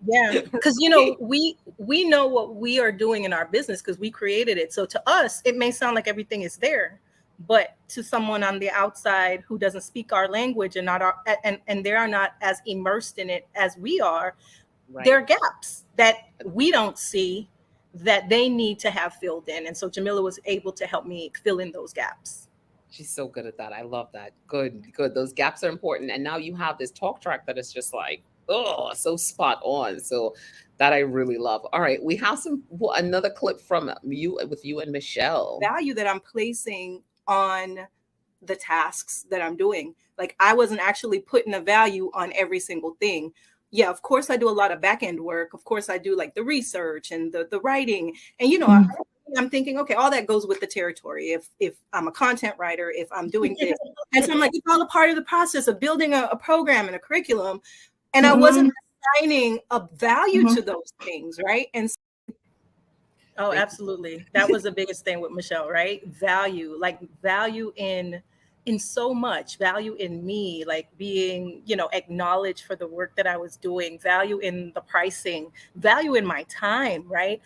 Yeah. Because we know what we are doing in our business because we created it. So to us, it may sound like everything is there, but to someone on the outside who doesn't speak our language and and they are not as immersed in it as we are, right, there are gaps that we don't see that they need to have filled in. And so Jamila was able to help me fill in those gaps. She's so good at that. I love that. Good. Those gaps are important. And now you have this talk track that is just like, so spot on. So that I really love. All right. We have another clip from you with you and Michelle. Value that I'm placing on the tasks that I'm doing. Like I wasn't actually putting a value on every single thing. Yeah, of course I do a lot of back end work. Of course I do like the research and the writing. And I'm thinking, okay, all that goes with the territory. If I'm a content writer, if I'm doing this, and so I'm like, it's all a part of the process of building a program and a curriculum. And I wasn't assigning a value to those things, right? And so, absolutely, that was the biggest thing with Michelle, right? Value in so much, value in me, like being, acknowledged for the work that I was doing, value in the pricing, value in my time, right?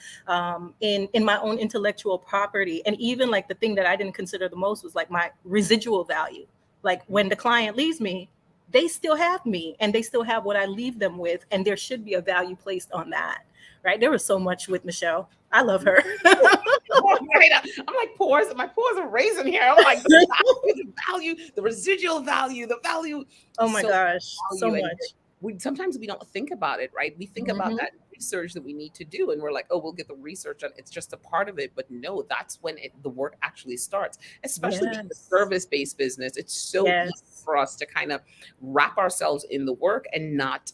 In my own intellectual property. And even like the thing that I didn't consider the most was like my residual value. Like when the client leaves me, they still have me and they still have what I leave them with. And there should be a value placed on that, right? There was so much with Michelle. I love her. Right. I'm like, my pores are raising here. I'm like, the value, the residual value, the value. Oh my gosh, so value. much. Sometimes we don't think about it, right? We think about that research that we need to do, and we're like, oh, we'll get the research done. It's just a part of it. But no, that's when the work actually starts, especially in the service-based business. It's so easy for us to kind of wrap ourselves in the work and not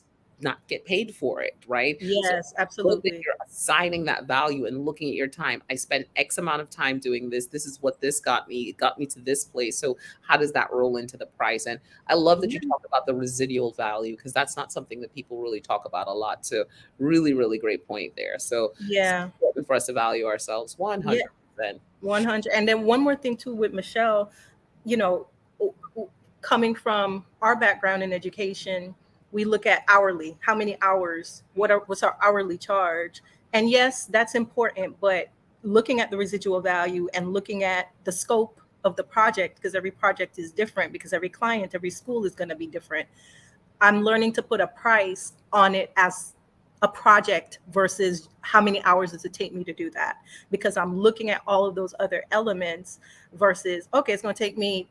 get paid for it, right? Yes, so absolutely. You're assigning that value and looking at your time. I spent X amount of time doing this. This is what this got me. It got me to this place. So how does that roll into the price? And I love that you talk about the residual value, because that's not something that people really talk about a lot. So really, really great point there. So it's important for us to value ourselves 100%. 100. And then one more thing too with Michelle, you know, coming from our background in education, we look at hourly, how many hours, what's our hourly charge? And yes, that's important, but looking at the residual value and looking at the scope of the project, because every project is different, because every client, every school is going to be different. I'm learning to put a price on it as a project versus how many hours does it take me to do that, because I'm looking at all of those other elements versus, okay, it's going to take me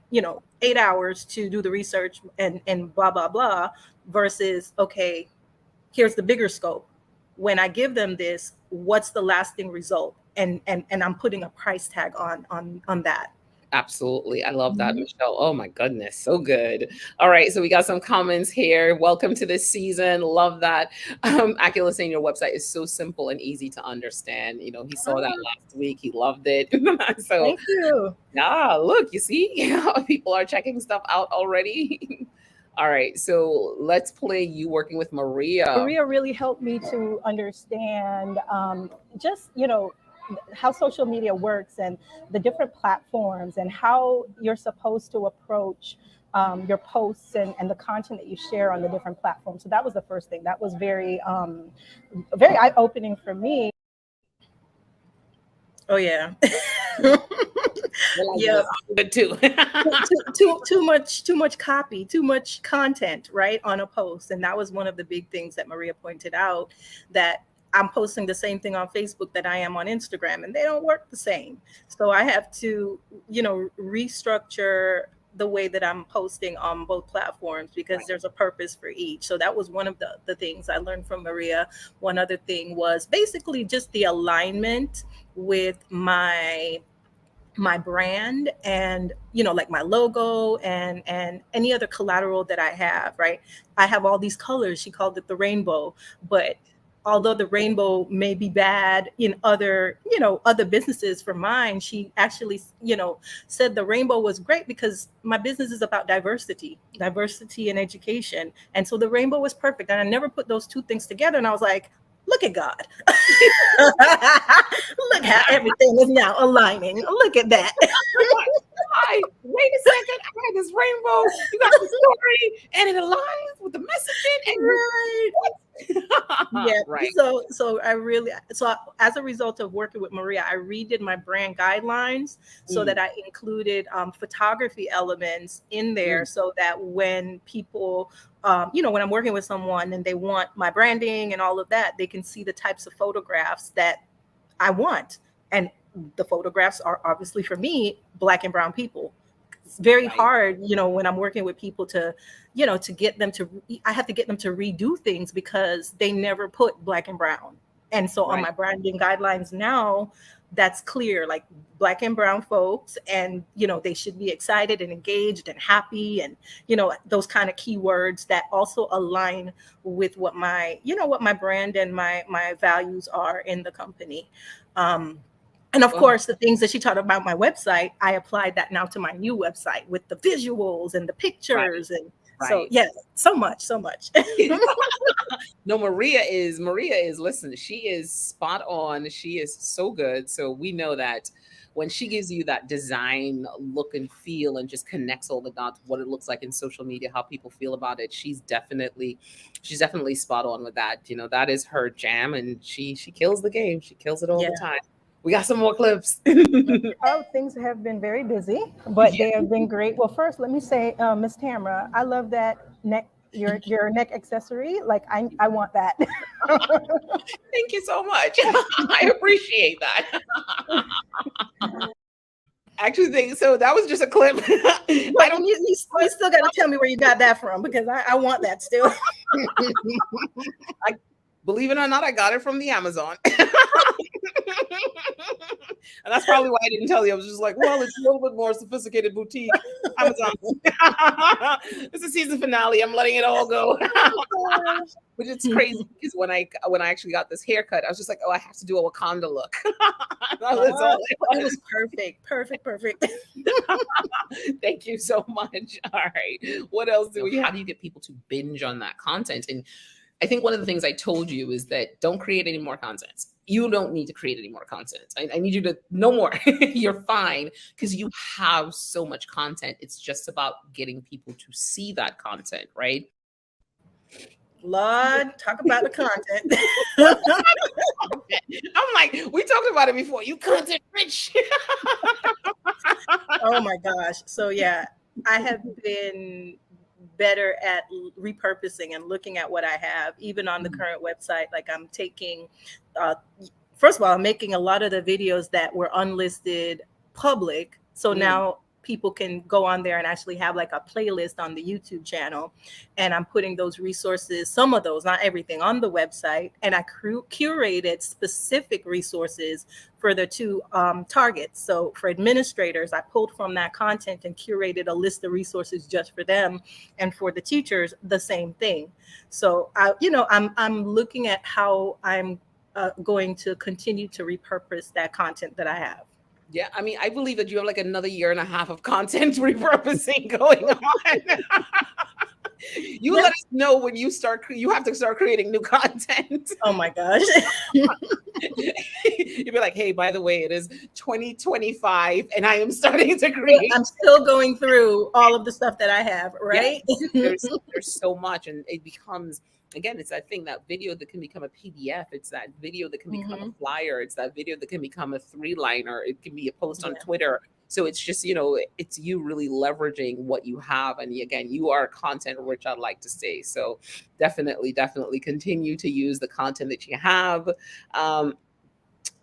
8 hours to do the research and blah blah blah, versus, okay, here's the bigger scope. When I give them this, what's the lasting result, and I'm putting a price tag on that. Absolutely. I love that, Michelle. Oh my goodness. So good. All right. So we got some comments here. Welcome to this season. Love that. Akila saying your website is so simple and easy to understand. He saw that last week. He loved it. So thank you. Yeah, look, you see, people are checking stuff out already. All right. So let's play you working with Maria. Maria really helped me to understand just, how social media works and the different platforms and how you're supposed to approach your posts and the content that you share on the different platforms. So that was the first thing. That was very eye-opening for me. Oh yeah. Yeah, but too. too much copy, too much content, right, on a post. And that was one of the big things that Maria pointed out, that I'm posting the same thing on Facebook that I am on Instagram, and they don't work the same. So I have to, restructure the way that I'm posting on both platforms, because there's a purpose for each. So that was one of the things I learned from Maria. One other thing was basically just the alignment with my brand and like my logo and any other collateral that I have, right? I have all these colors. She called it the rainbow, but although the rainbow may be bad in other businesses, for mine, she actually said the rainbow was great because my business is about diversity and education, and so the rainbow was perfect. And I never put those two things together, and I was like, look at God. Look how everything is now aligning. Look at that. Hi, wait a second. I had this rainbow. You got the story, and it aligns with the messaging. And right. Yeah. Right. So as a result of working with Maria, I redid my brand guidelines so that I included photography elements in there, so that when people when I'm working with someone and they want my branding and all of that, they can see the types of photographs that I want. And the photographs are obviously, for me, Black and brown people. It's very hard, when I'm working with people to get them to, I have to get them to redo things because they never put Black and brown. And so on my branding guidelines now, that's clear, like Black and brown folks, and they should be excited and engaged and happy, and those kind of keywords that also align with what my brand and my values are in the company. And of course, the things that she taught about my website, I applied that now to my new website with the visuals and the pictures. And so, yes, so much. No, Maria is, listen, she is spot on. She is so good. So we know that when she gives you that design look and feel and just connects all the dots, what it looks like in social media, how people feel about it, she's definitely spot on with that. That is her jam, and she kills the game. She kills it all the time. We got some more clips. Things have been very busy, but they have been great. Well, first, let me say, Miss Tamara, I love that your neck accessory. Like I want that. Thank you so much. I appreciate that. Actually, so that was just a clip. I don't. You still got to tell me where you got that from, because I want that still. Believe it or not, I got it from the Amazon. And that's probably why I didn't tell you. I was just like, well, it's a little bit more sophisticated boutique. Amazon. It's a season finale. I'm letting it all go. Which it's crazy, because when I actually got this haircut, I was just like, oh, I have to do a Wakanda look. It was perfect. Thank you so much. All right. What else do we? How do you get people to binge on that content? And I think one of the things I told you is that don't create any more content. You don't need to create any more content. I need you to no more. You're fine, because you have so much content. It's just about getting people to see that content, right? Lord, talk about the content. I'm like, we talked about it before. You content rich. Oh my gosh. So yeah, I have been better at repurposing and looking at what I have, even on the current website. Like I'm taking, first of all, I'm making a lot of the videos that were unlisted public. So now people can go on there and actually have like a playlist on the YouTube channel. And I'm putting those resources, some of those, not everything, on the website. And I curated specific resources for the two targets. So for administrators, I pulled from that content and curated a list of resources just for them. And for the teachers, the same thing. So I'm looking at how I'm going to continue to repurpose that content that I have. Yeah, I mean, I believe that you have like another year and a half of content repurposing going on. You let us know when you have to start creating new content. Oh my gosh. You'd be like, hey, by the way, it is 2025 and I am starting to create. I'm still going through all of the stuff that I have, right? Yes, there's so much, and it becomes, again, it's that thing, that video that can become a PDF. It's that video that can become a flyer. It's that video that can become a 3-liner. It can be a post on Twitter. So it's just, it's you really leveraging what you have. And again, you are content rich, I'd like to say. So definitely continue to use the content that you have. All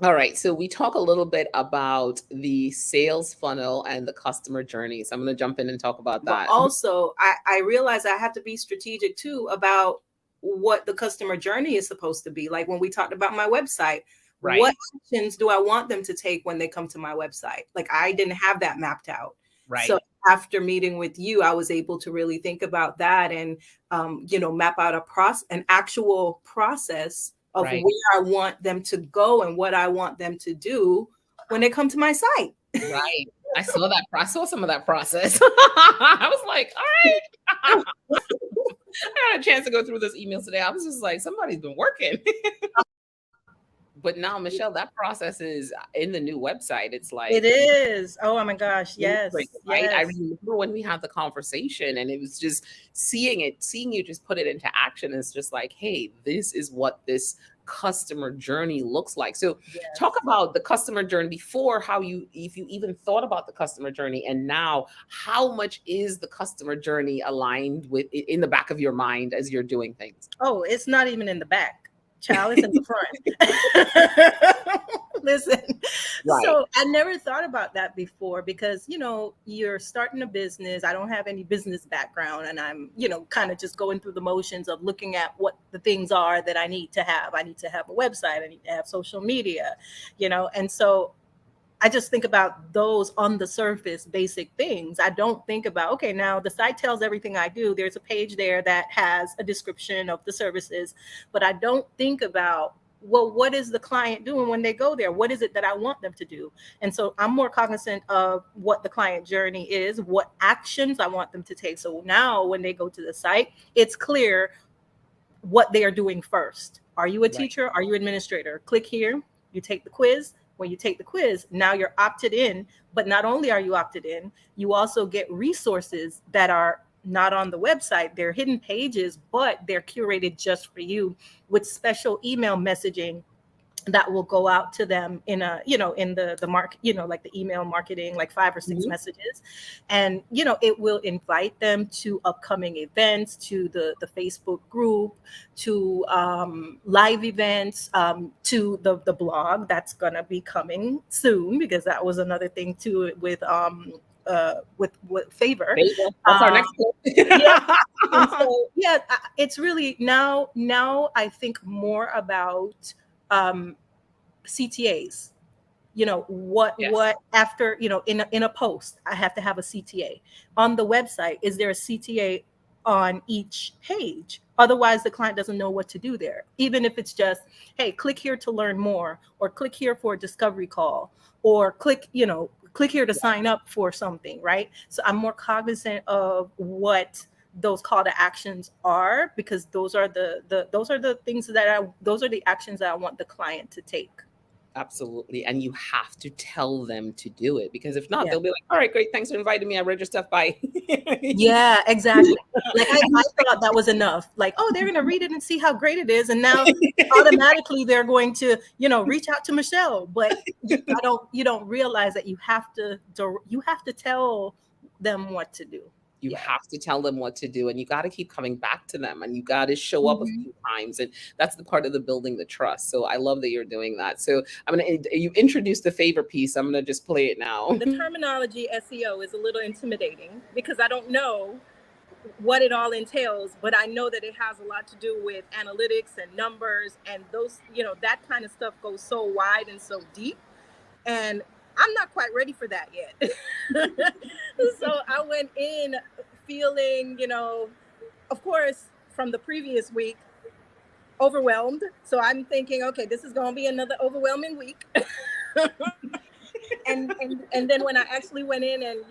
right. So we talk a little bit about the sales funnel and the customer journey. So I'm going to jump in and talk about that. But also, I realize I have to be strategic too about what the customer journey is supposed to be. Like when we talked about my website, what actions do I want them to take when they come to my website? Like I didn't have that mapped out. Right. So after meeting with you, I was able to really think about that and, map out an actual process of where I want them to go and what I want them to do when they come to my site. Right. I saw that. I saw some of that process. I was like, all right. I got a chance to go through this email today. I was just like, somebody's been working. But now, Michelle, that process is in the new website. It's like it is. Oh my gosh, yes. Right. Yes. I remember when we had the conversation, and it was just seeing you just put it into action. It's just like, hey, this is what this customer journey looks like. So talk about the customer journey before, if you even thought about the customer journey, and now how much is the customer journey aligned with in the back of your mind as you're doing things? Oh, it's not even in the back. Child, is in the front. Listen, so I never thought about that before because, you're starting a business. I don't have any business background, and I'm, kind of just going through the motions of looking at what the things are that I need to have. I need to have a website. I need to have social media, and so I just think about those on the surface basic things. I don't think about, okay, now the site tells everything I do. There's a page there that has a description of the services, but I don't think about, well, what is the client doing when they go there? What is it that I want them to do? And so I'm more cognizant of what the client journey is, what actions I want them to take. So now when they go to the site, it's clear what they are doing first. Are you a teacher? Are you an administrator? Click here, you take the quiz. When you take the quiz, now you're opted in, but not only are you opted in, you also get resources that are not on the website. They're hidden pages, but they're curated just for you with special email messaging that will go out to them in a, in the market, like the email marketing, like 5 or 6 messages. And, it will invite them to upcoming events, to the Facebook group, to live events, to the blog that's going to be coming soon, because that was another thing too with Favor. That's our next clip. Yeah. And so, it's really now I think more about CTAs. What after, in a post, I have to have a CTA on the website. Is there a CTA on each page? Otherwise, the client doesn't know what to do there. Even if it's just, hey, click here to learn more, or click here for a discovery call, or click here to sign up for something, right? So I'm more cognizant of what those call to actions are, because those are the things those are the actions that I want the client to take. Absolutely. And you have to tell them to do it, because if not, they'll be like, all right, great. Thanks for inviting me. I read your stuff. Bye. Yeah, exactly. Like I thought that was enough. Like, oh, they're going to read it and see how great it is. And now automatically they're going to, reach out to Michelle. But you don't realize that you have to tell them what to do. You have to tell them what to do, and you got to keep coming back to them, and you got to show up a few times. And that's the part of the building the trust. So I love that you're doing that. So you introduced the Favor piece. I'm going to just play it now. The terminology SEO is a little intimidating because I don't know what it all entails, but I know that it has a lot to do with analytics and numbers, and those, that kind of stuff goes so wide and so deep. And I'm not quite ready for that yet. So I went in feeling, of course, from the previous week, overwhelmed. So I'm thinking, okay, this is going to be another overwhelming week. and then when I actually went in and,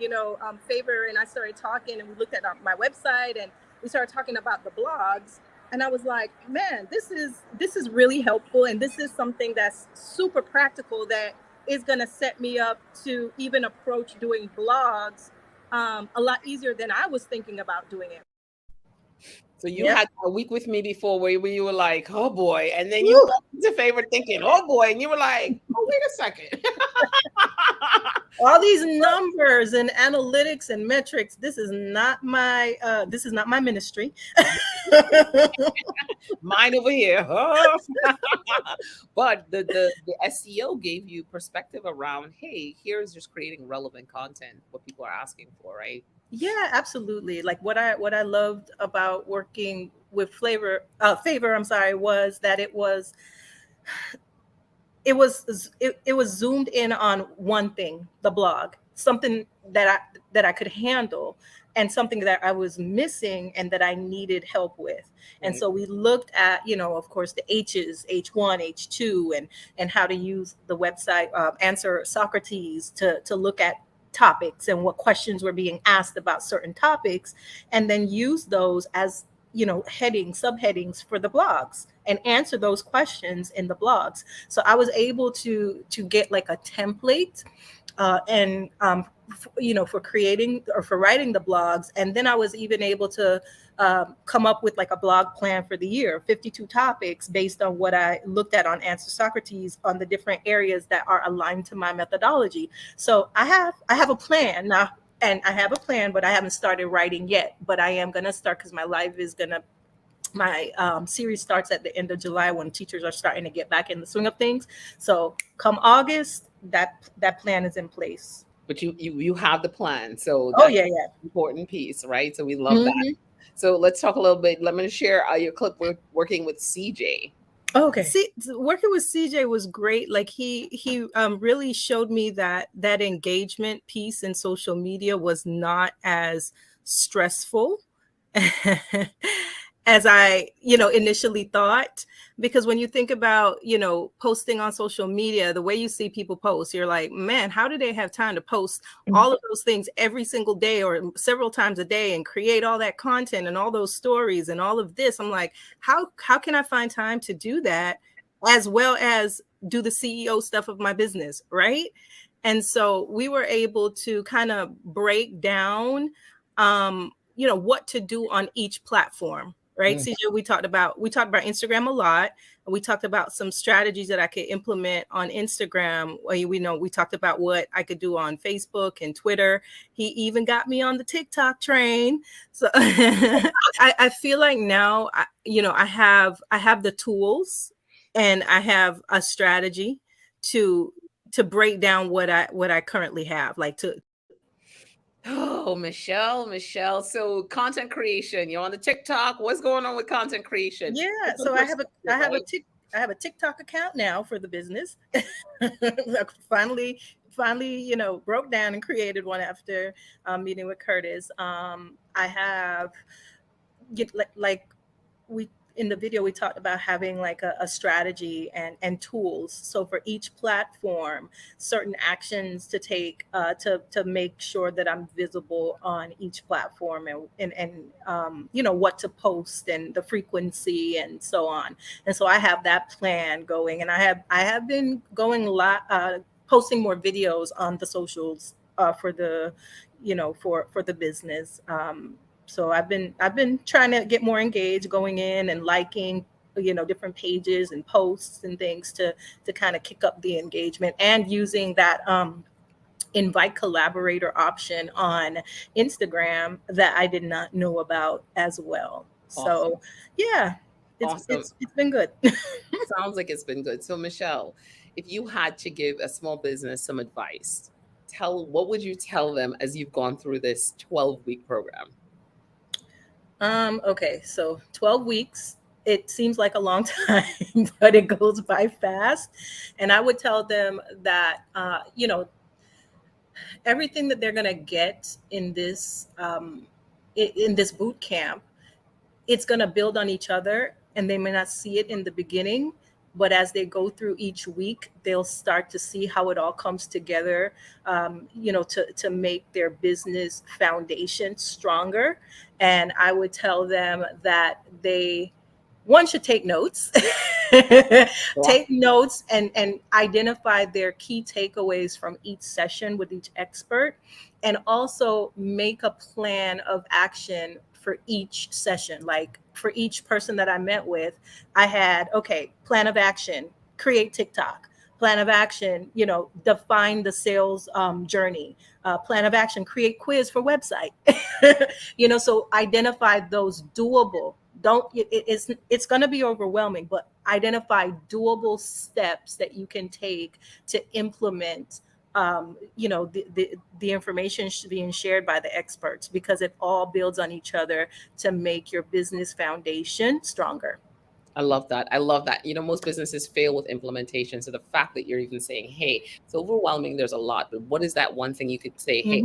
Favor and I started talking, and we looked at my website and we started talking about the blogs, and I was like, man, this is really helpful. And this is something that's super practical that is going to set me up to even approach doing blogs a lot easier than I was thinking about doing it. So you had a week with me before where you were like, oh boy. And then you walked into Favor thinking, oh boy. And you were like, oh, wait a second. All these numbers and analytics and metrics, this is not my ministry. Mine over here. Oh. But the SEO gave you perspective around, hey, here's just creating relevant content, what people are asking for, right? Yeah, absolutely. Like what I loved about working with Favor, was that it was zoomed in on one thing, the blog, something that I could handle, and something that I was missing and that I needed help with. And so we looked at, of course, the H's, H1, H2, and how to use the website, Answer Socrates, to look at topics and what questions were being asked about certain topics, and then use those as subheadings for the blogs and answer those questions in the blogs. So I was able to get like a template for creating or for writing the blogs. And then I was even able to come up with like a blog plan for the year, 52 topics based on what I looked at on Answer Socrates on the different areas that are aligned to my methodology. So I have a plan now. And I have a plan, but I haven't started writing yet. But I am going to start, because my series starts at the end of July, when teachers are starting to get back in the swing of things. So come August, that plan is in place. But you have the plan. So that's an important piece, right? So we love that. So let's talk a little bit. Let me share your clip with working with CJ. Okay. Working with CJ was great. Like he really showed me that engagement piece in social media was not as stressful as I, initially thought. Because when you think about, posting on social media, the way you see people post, you're like, man, how do they have time to post all of those things every single day or several times a day and create all that content and all those stories and all of this? I'm like, how can I find time to do that as well as do the CEO stuff of my business, right? And so we were able to kind of break down, what to do on each platform, right? CJ, we talked about Instagram a lot. And we talked about some strategies that I could implement on Instagram. We talked about what I could do on Facebook and Twitter. He even got me on the TikTok train. So I feel like now, I have the tools and I have a strategy to break down what I currently have, like to. Oh, Michelle. So content creation, you're on the TikTok. What's going on with content creation? Yeah. So I have a TikTok account now for the business. finally, broke down and created one after meeting with Curtis. I have like we in the video we talked about having like a strategy and tools. So for each platform, certain actions to take to make sure that I'm visible on each platform, and what to post and the frequency and so on. And so I have that plan going, and I have been going posting more videos on the socials for the for the business. So I've been trying to get more engaged, going in and liking, different pages and posts and things to kind of kick up the engagement, and using that invite collaborator option on Instagram that I did not know about as well. Awesome. So yeah, it's been good. Sounds like it's been good. So Michelle, if you had to give a small business some advice, what would you tell them as you've gone through this 12-week program? Okay, so 12 weeks, it seems like a long time, but it goes by fast. And I would tell them that, everything that they're going to get in this boot camp, it's going to build on each other, and they may not see it in the beginning, but as they go through each week, they'll start to see how it all comes together, to make their business foundation stronger. And I would tell them that one should take notes, take notes and identify their key takeaways from each session with each expert, and also make a plan of action for each session. Like for each person that I met with, I had, plan of action, create TikTok. Plan of action, define the sales journey. Plan of action, create quiz for website. So identify those doable. It's going to be overwhelming, but identify doable steps that you can take to implement the information being shared by the experts, because it all builds on each other to make your business foundation stronger. I love that. Most businesses fail with implementation. So the fact that you're even saying, hey, it's overwhelming, there's a lot, but what is that one thing you could say, hey,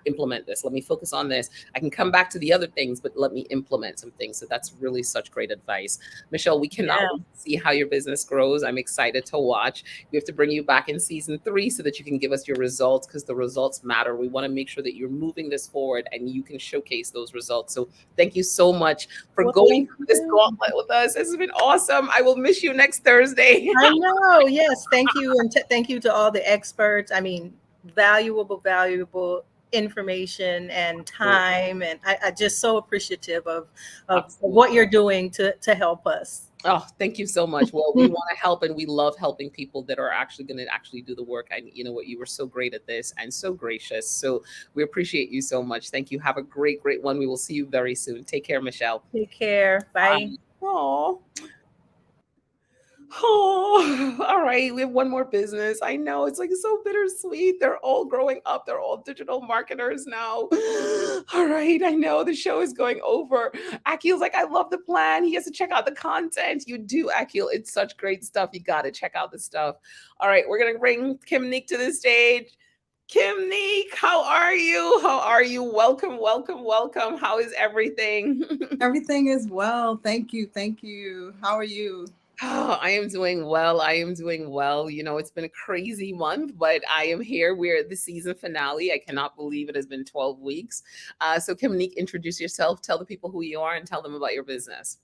implement this. Let me focus on this. I can come back to the other things, but let me implement some things. So that's really such great advice. Michelle, we cannot wait to see how your business grows. I'm excited to watch. We have to bring you back in season 3 so that you can give us your results, because the results matter. We want to make sure that you're moving this forward and you can showcase those results. So thank you so much for going through this gauntlet with us. This has been awesome. I will miss you next Thursday. I know. Yes. Thank you. And thank you to all the experts. I mean, valuable information and time. And I just so appreciative of what you're doing to help us. Oh, thank you so much. Well, we want to help, and we love helping people that are actually going to do the work. And you know what? You were so great at this and so gracious. So we appreciate you so much. Thank you. Have a great one. We will see you very soon. Take care, Michelle. Take care. Bye. Oh, all right. We have one more business. I know it's like so bittersweet. They're all growing up. They're all digital marketers now. All right. I know the show is going over. Akil's like, I love the plan. He has to check out the content. You do, Akil. It's such great stuff. You got to check out the stuff. All right. We're going to bring Kimnique to the stage. Kimnique, how are you? Welcome. How is everything? Everything is well. Thank you. How are you? Oh, I am doing well. It's been a crazy month, but I am here. We're at the season finale. I cannot believe it has been 12 weeks. So Kimnique, introduce yourself, tell the people who you are, and tell them about your business.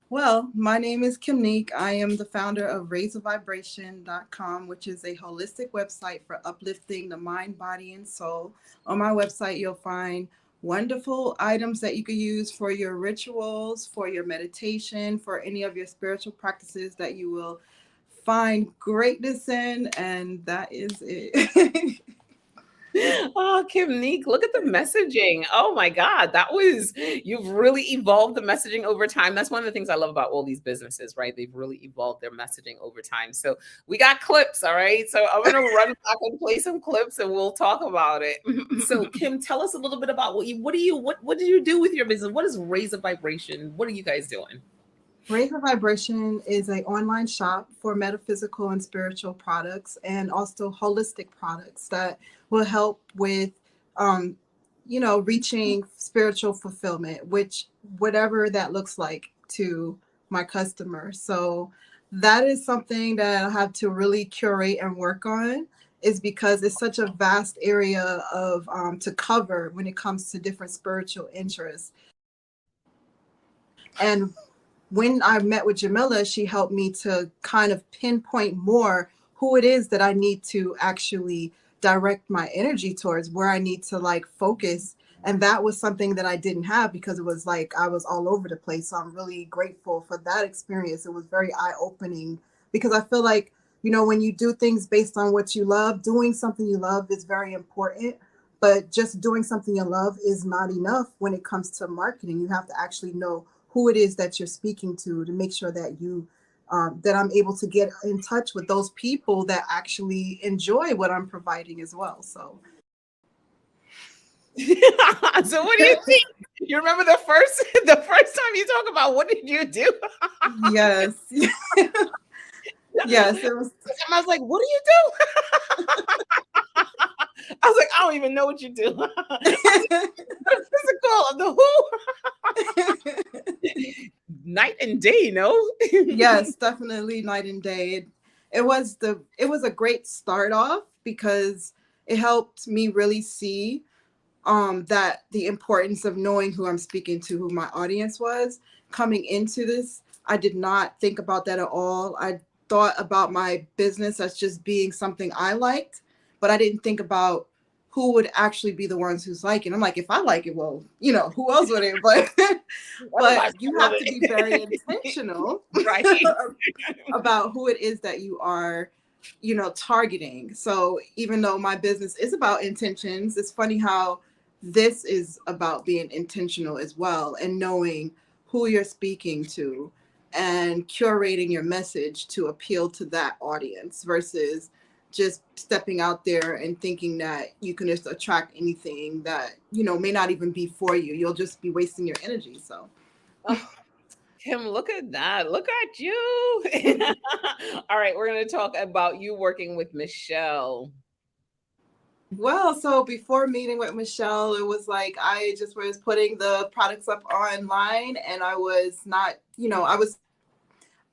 Well, my name is Kimnique. I am the founder of raiseavibration.com, which is a holistic website for uplifting the mind, body, and soul. On my website, you'll find wonderful items that you could use for your rituals, for your meditation, for any of your spiritual practices that you will find greatness in. And that is it. Oh, Kimnique, look at the messaging. Oh my God, you've really evolved the messaging over time. That's one of the things I love about all these businesses, right? They've really evolved their messaging over time. So we got clips, all right? So I'm going to run back and play some clips and we'll talk about it. So Kim, tell us a little bit about what do you do with your business? What is Raise a Vibration? What are you guys doing? Raise a Vibration is an online shop for metaphysical and spiritual products and also holistic products that will help with, reaching spiritual fulfillment, which whatever that looks like to my customers. So that is something that I have to really curate and work on, is because it's such a vast area of to cover when it comes to different spiritual interests. And when I met with Jamila, she helped me to kind of pinpoint more who it is that I need to actually direct my energy towards, where I need to like focus. And that was something that I didn't have because it was like I was all over the place. So I'm really grateful for that experience. It was very eye-opening because I feel like, when you do things based on what you love, doing something you love is very important. But just doing something you love is not enough when it comes to marketing. You have to actually know who it is that you're speaking to make sure that that I'm able to get in touch with those people that actually enjoy what I'm providing as well. So, so what do you think? You remember the first time you talk about what did you do? Yes. Yes, it was. I was like, what do you do? I was like, I don't even know what you do. The physical of the who. Night and day, no? Yes, definitely night and day. It was a great start off because it helped me really see that the importance of knowing who I'm speaking to, who my audience was. Coming into this, I did not think about that at all. I thought about my business as just being something I liked, but I didn't think about who would actually be the ones who's liking. I'm like, if I like it, well, who else would it? But you have to be very intentional, right, about who it is that you are, targeting. So even though my business is about intentions, it's funny how this is about being intentional as well and knowing who you're speaking to and curating your message to appeal to that audience versus just stepping out there and thinking that you can just attract anything that, may not even be for you. You'll just be wasting your energy. So. Oh, Kim, look at that. Look at you. All right, we're going to talk about you working with Michelle. Well, so before meeting with Michelle, it was like I just was putting the products up online and I was not,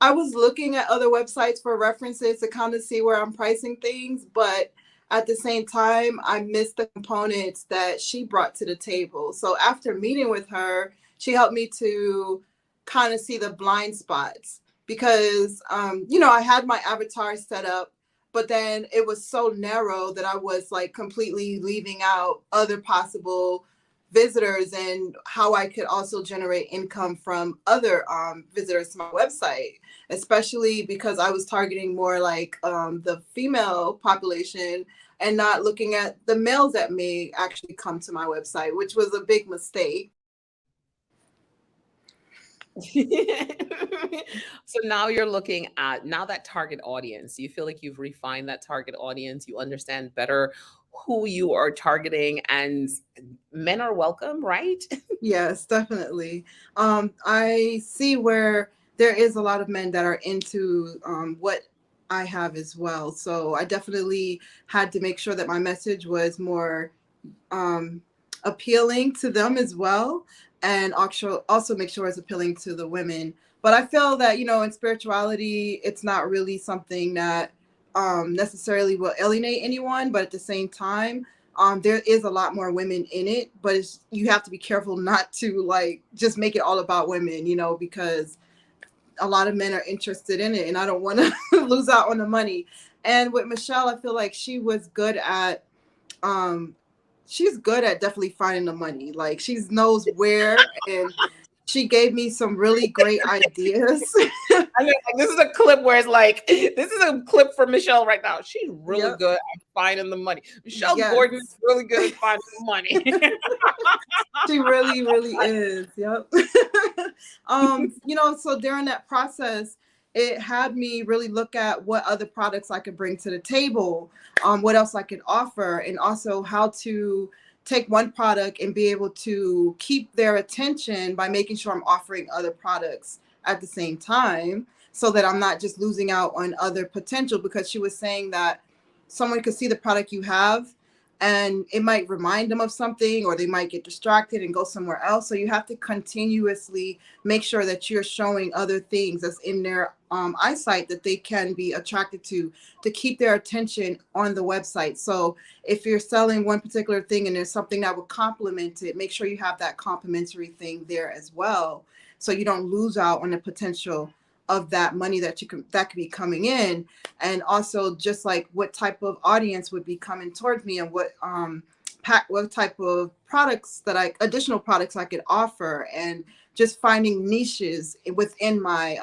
I was looking at other websites for references to kind of see where I'm pricing things, but at the same time, I missed the components that she brought to the table. So after meeting with her, she helped me to kind of see the blind spots because, I had my avatar set up, but then it was so narrow that I was like completely leaving out other possible visitors and how I could also generate income from other visitors to my website, especially because I was targeting more like the female population and not looking at the males that may actually come to my website, which was a big mistake. So now you're looking at that target audience. You feel like you've refined that target audience. You understand better who you are targeting, and men are welcome, right? Yes, definitely. I see where there is a lot of men that are into what I have as well. So I definitely had to make sure that my message was more appealing to them as well, and also make sure it's appealing to the women. But I feel that, in spirituality, it's not really something that necessarily will alienate anyone, but at the same time, there is a lot more women in it, but you have to be careful not to like just make it all about women, because a lot of men are interested in it and I don't want to lose out on the money. And with Michelle, I feel like she was good at she's good at definitely finding the money. Like she knows where, and she gave me some really great ideas. I mean, like, this is a clip where it's like, this is a clip for Michelle right now. She's really Yep. good at finding the money. Michelle Yes. Gordon is really good at finding the money. She really, really is. Yep. You know, so during that process, it had me really look at what other products I could bring to the table, what else I could offer, and also how to take one product and be able to keep their attention by making sure I'm offering other products at the same time so that I'm not just losing out on other potential, because she was saying that someone could see the product you have and it might remind them of something, or they might get distracted and go somewhere else. So you have to continuously make sure that you're showing other things that's in their eyesight that they can be attracted to keep their attention on the website. So if you're selling one particular thing and there's something that will complement it, make sure you have that complementary thing there as well, so you don't lose out on the potential of that money that could be coming in. And also just like what type of audience would be coming towards me, and what type of additional products I could offer, and just finding niches within my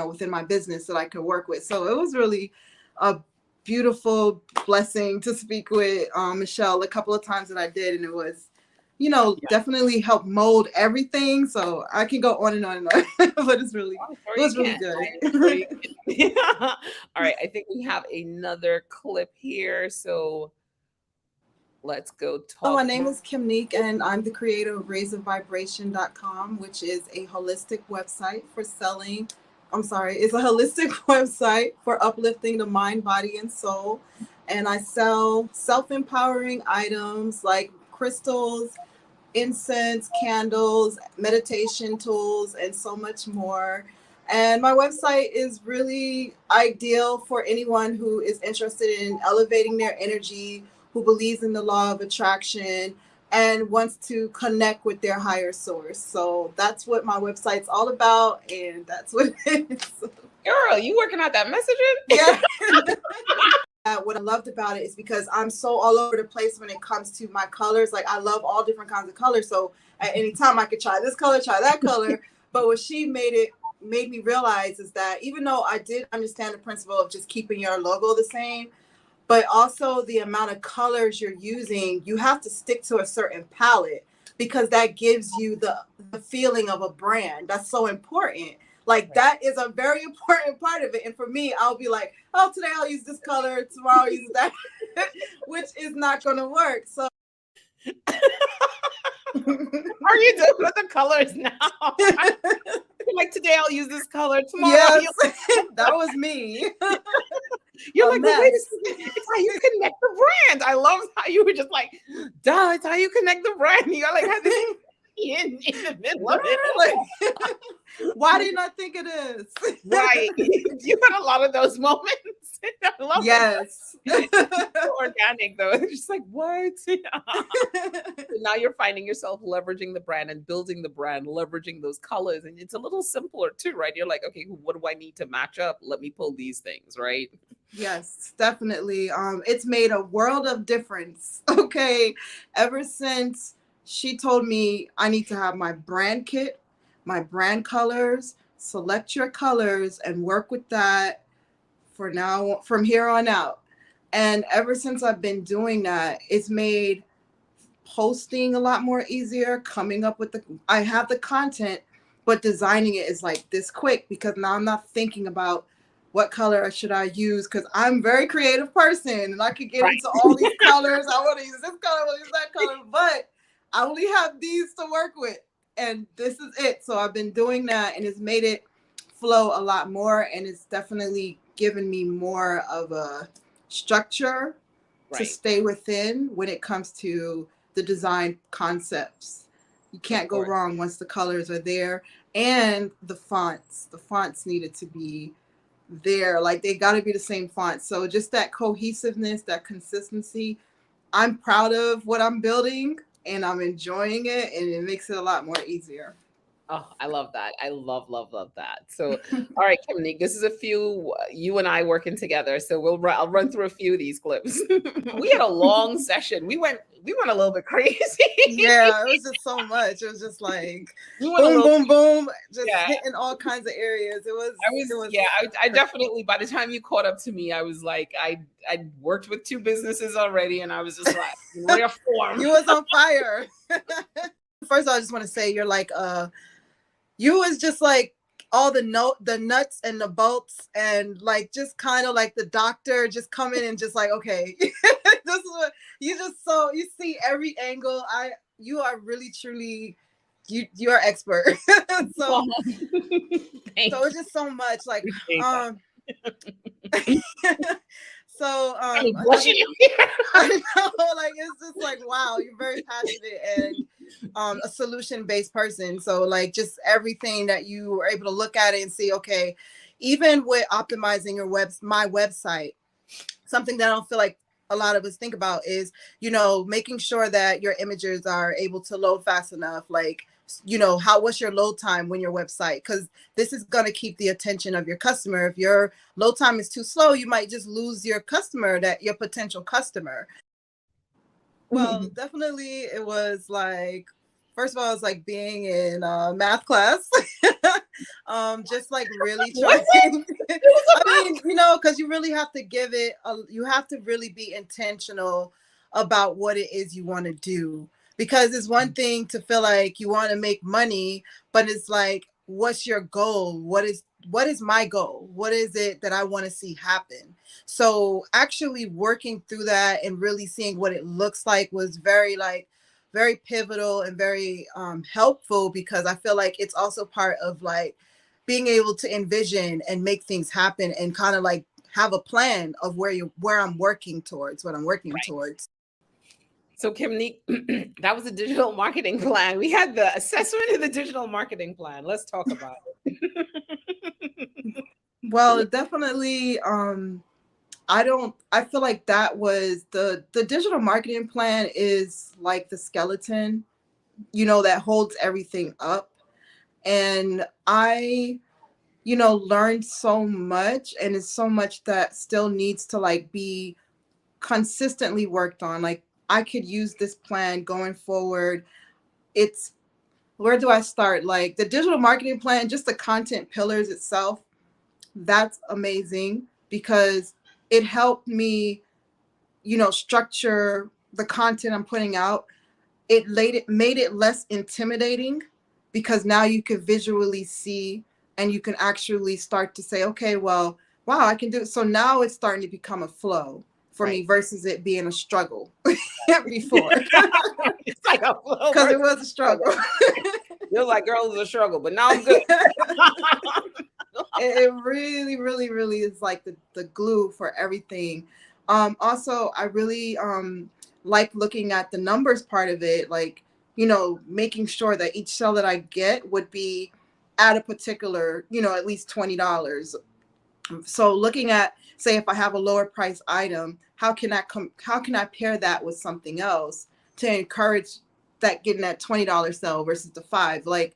within my business that I could work with. So it was really a beautiful blessing to speak with Michelle a couple of times that I did, and it was definitely helped mold everything. So I can go on and on and on, but it was really good. All right, I think we have another clip here, so let's go talk. My name is Kimnique, and I'm the creator of raiseavibration.com, which is a holistic website for selling. It's a holistic website for uplifting the mind, body, and soul. And I sell self-empowering items like crystals, incense, candles, meditation tools, and so much more. And my website is really ideal for anyone who is interested in elevating their energy, who believes in the law of attraction, and wants to connect with their higher source. So that's what my website's all about, and that's what it is. Girl, you working out that messaging? Yeah. What I loved about it is because I'm so all over the place when it comes to my colors. Like I love all different kinds of colors. So at any time I could try this color, try that color. But what she made me realize is that even though I did understand the principle of just keeping your logo the same, but also the amount of colors you're using, you have to stick to a certain palette, because that gives you the feeling of a brand. That's so important. Like that is a very important part of it. And for me, I'll be like, oh, today I'll use this color, tomorrow I'll use that, which is not going to work. So are you doing with the colors now? Like today I'll use this color, tomorrow yes, that was me. You're like, wait a second, it's how you connect the brand. I love how you were just like, duh, it's how you connect the brand. You're like, had this in the middle of it. Like, why didn't I think of this? Right. You had a lot of those moments. I love yes. So organic though. It's just like, what? Now you're finding yourself leveraging the brand and building the brand, leveraging those colors. And it's a little simpler too, right? You're like, okay, what do I need to match up? Let me pull these things, right? Yes, definitely. It's made a world of difference. Okay. Ever since she told me I need to have my brand kit, my brand colors, select your colors, and work with that from here on out. And ever since I've been doing that, it's made posting a lot more easier, coming up with I have the content, but designing it is like this quick, because now I'm not thinking about what color should I use, because I'm a very creative person and I could get into all these colors. I want to use this color, I want to use that color, but I only have these to work with, and this is it. So I've been doing that, and it's made it flow a lot more, and it's definitely given me more of a structure to stay within when it comes to the design concepts. You can't go wrong once the colors are there. And the fonts needed to be there. Like they got to be the same font. So just that cohesiveness, that consistency, I'm proud of what I'm building and I'm enjoying it, and it makes it a lot more easier. Oh, I love that. I love that. So, all right, Kimnique, this is a few you and I working together. So I'll run through a few of these clips. We had a long session. We went a little bit crazy. Yeah, it was just so much. It was just like We went a boom, little, boom, boom, just yeah. hitting all kinds of areas. It was I definitely, by the time you caught up to me, I was like, I worked with 2 businesses already, and I was just like, rare form. You was on fire. First of all, I just want to say you're like you was just like all the nuts and the bolts, and like just kind of like the doctor just come in and just like, okay, this is what you see every angle. You are really truly you are expert. so it's just so much like so I mean, blushing. I know, like it's just like, wow, you're very passionate and a solution-based person. So like just everything that you were able to look at it and see, okay, even with optimizing my website, something that I don't feel like a lot of us think about is, making sure that your images are able to load fast enough. Like, what's your load time when your website? Because this is going to keep the attention of your customer. If your load time is too slow, you might just lose your potential customer. Well, definitely it was like, first of all, it's like being in math class, just like really trying. I mean, because you really have to give it, you have to really be intentional about what it is you want to do. Because it's one thing to feel like you want to make money, but it's like, what's your goal? What is my goal? What is it that I want to see happen? So actually working through that and really seeing what it looks like was very pivotal and very helpful, because I feel like it's also part of like being able to envision and make things happen and kind of like have a plan of where I'm working towards, what I'm working towards. So Kimnique, that was a digital marketing plan. We had the assessment of the digital marketing plan. Let's talk about it. Well, definitely, I feel like that was the digital marketing plan is like the skeleton, that holds everything up. And I, learned so much, and it's so much that still needs to like be consistently worked on. Like, I could use this plan going forward. Where do I start? Like the digital marketing plan, just the content pillars itself, that's amazing because it helped me, structure the content I'm putting out. It made it less intimidating because now you can visually see and you can actually start to say, okay, well, wow, I can do it. So now it's starting to become a flow for me versus it being a struggle before. It's like a flow. Because it was a struggle. You're like, girl, it was a struggle, but now I'm good. It really, really, really is like the glue for everything. Also, I really like looking at the numbers part of it, like, making sure that each sale that I get would be at a particular, at least $20. So looking at, say, if I have a lower price item, how can I pair that with something else to encourage that getting that $20 sale versus the $5? Like,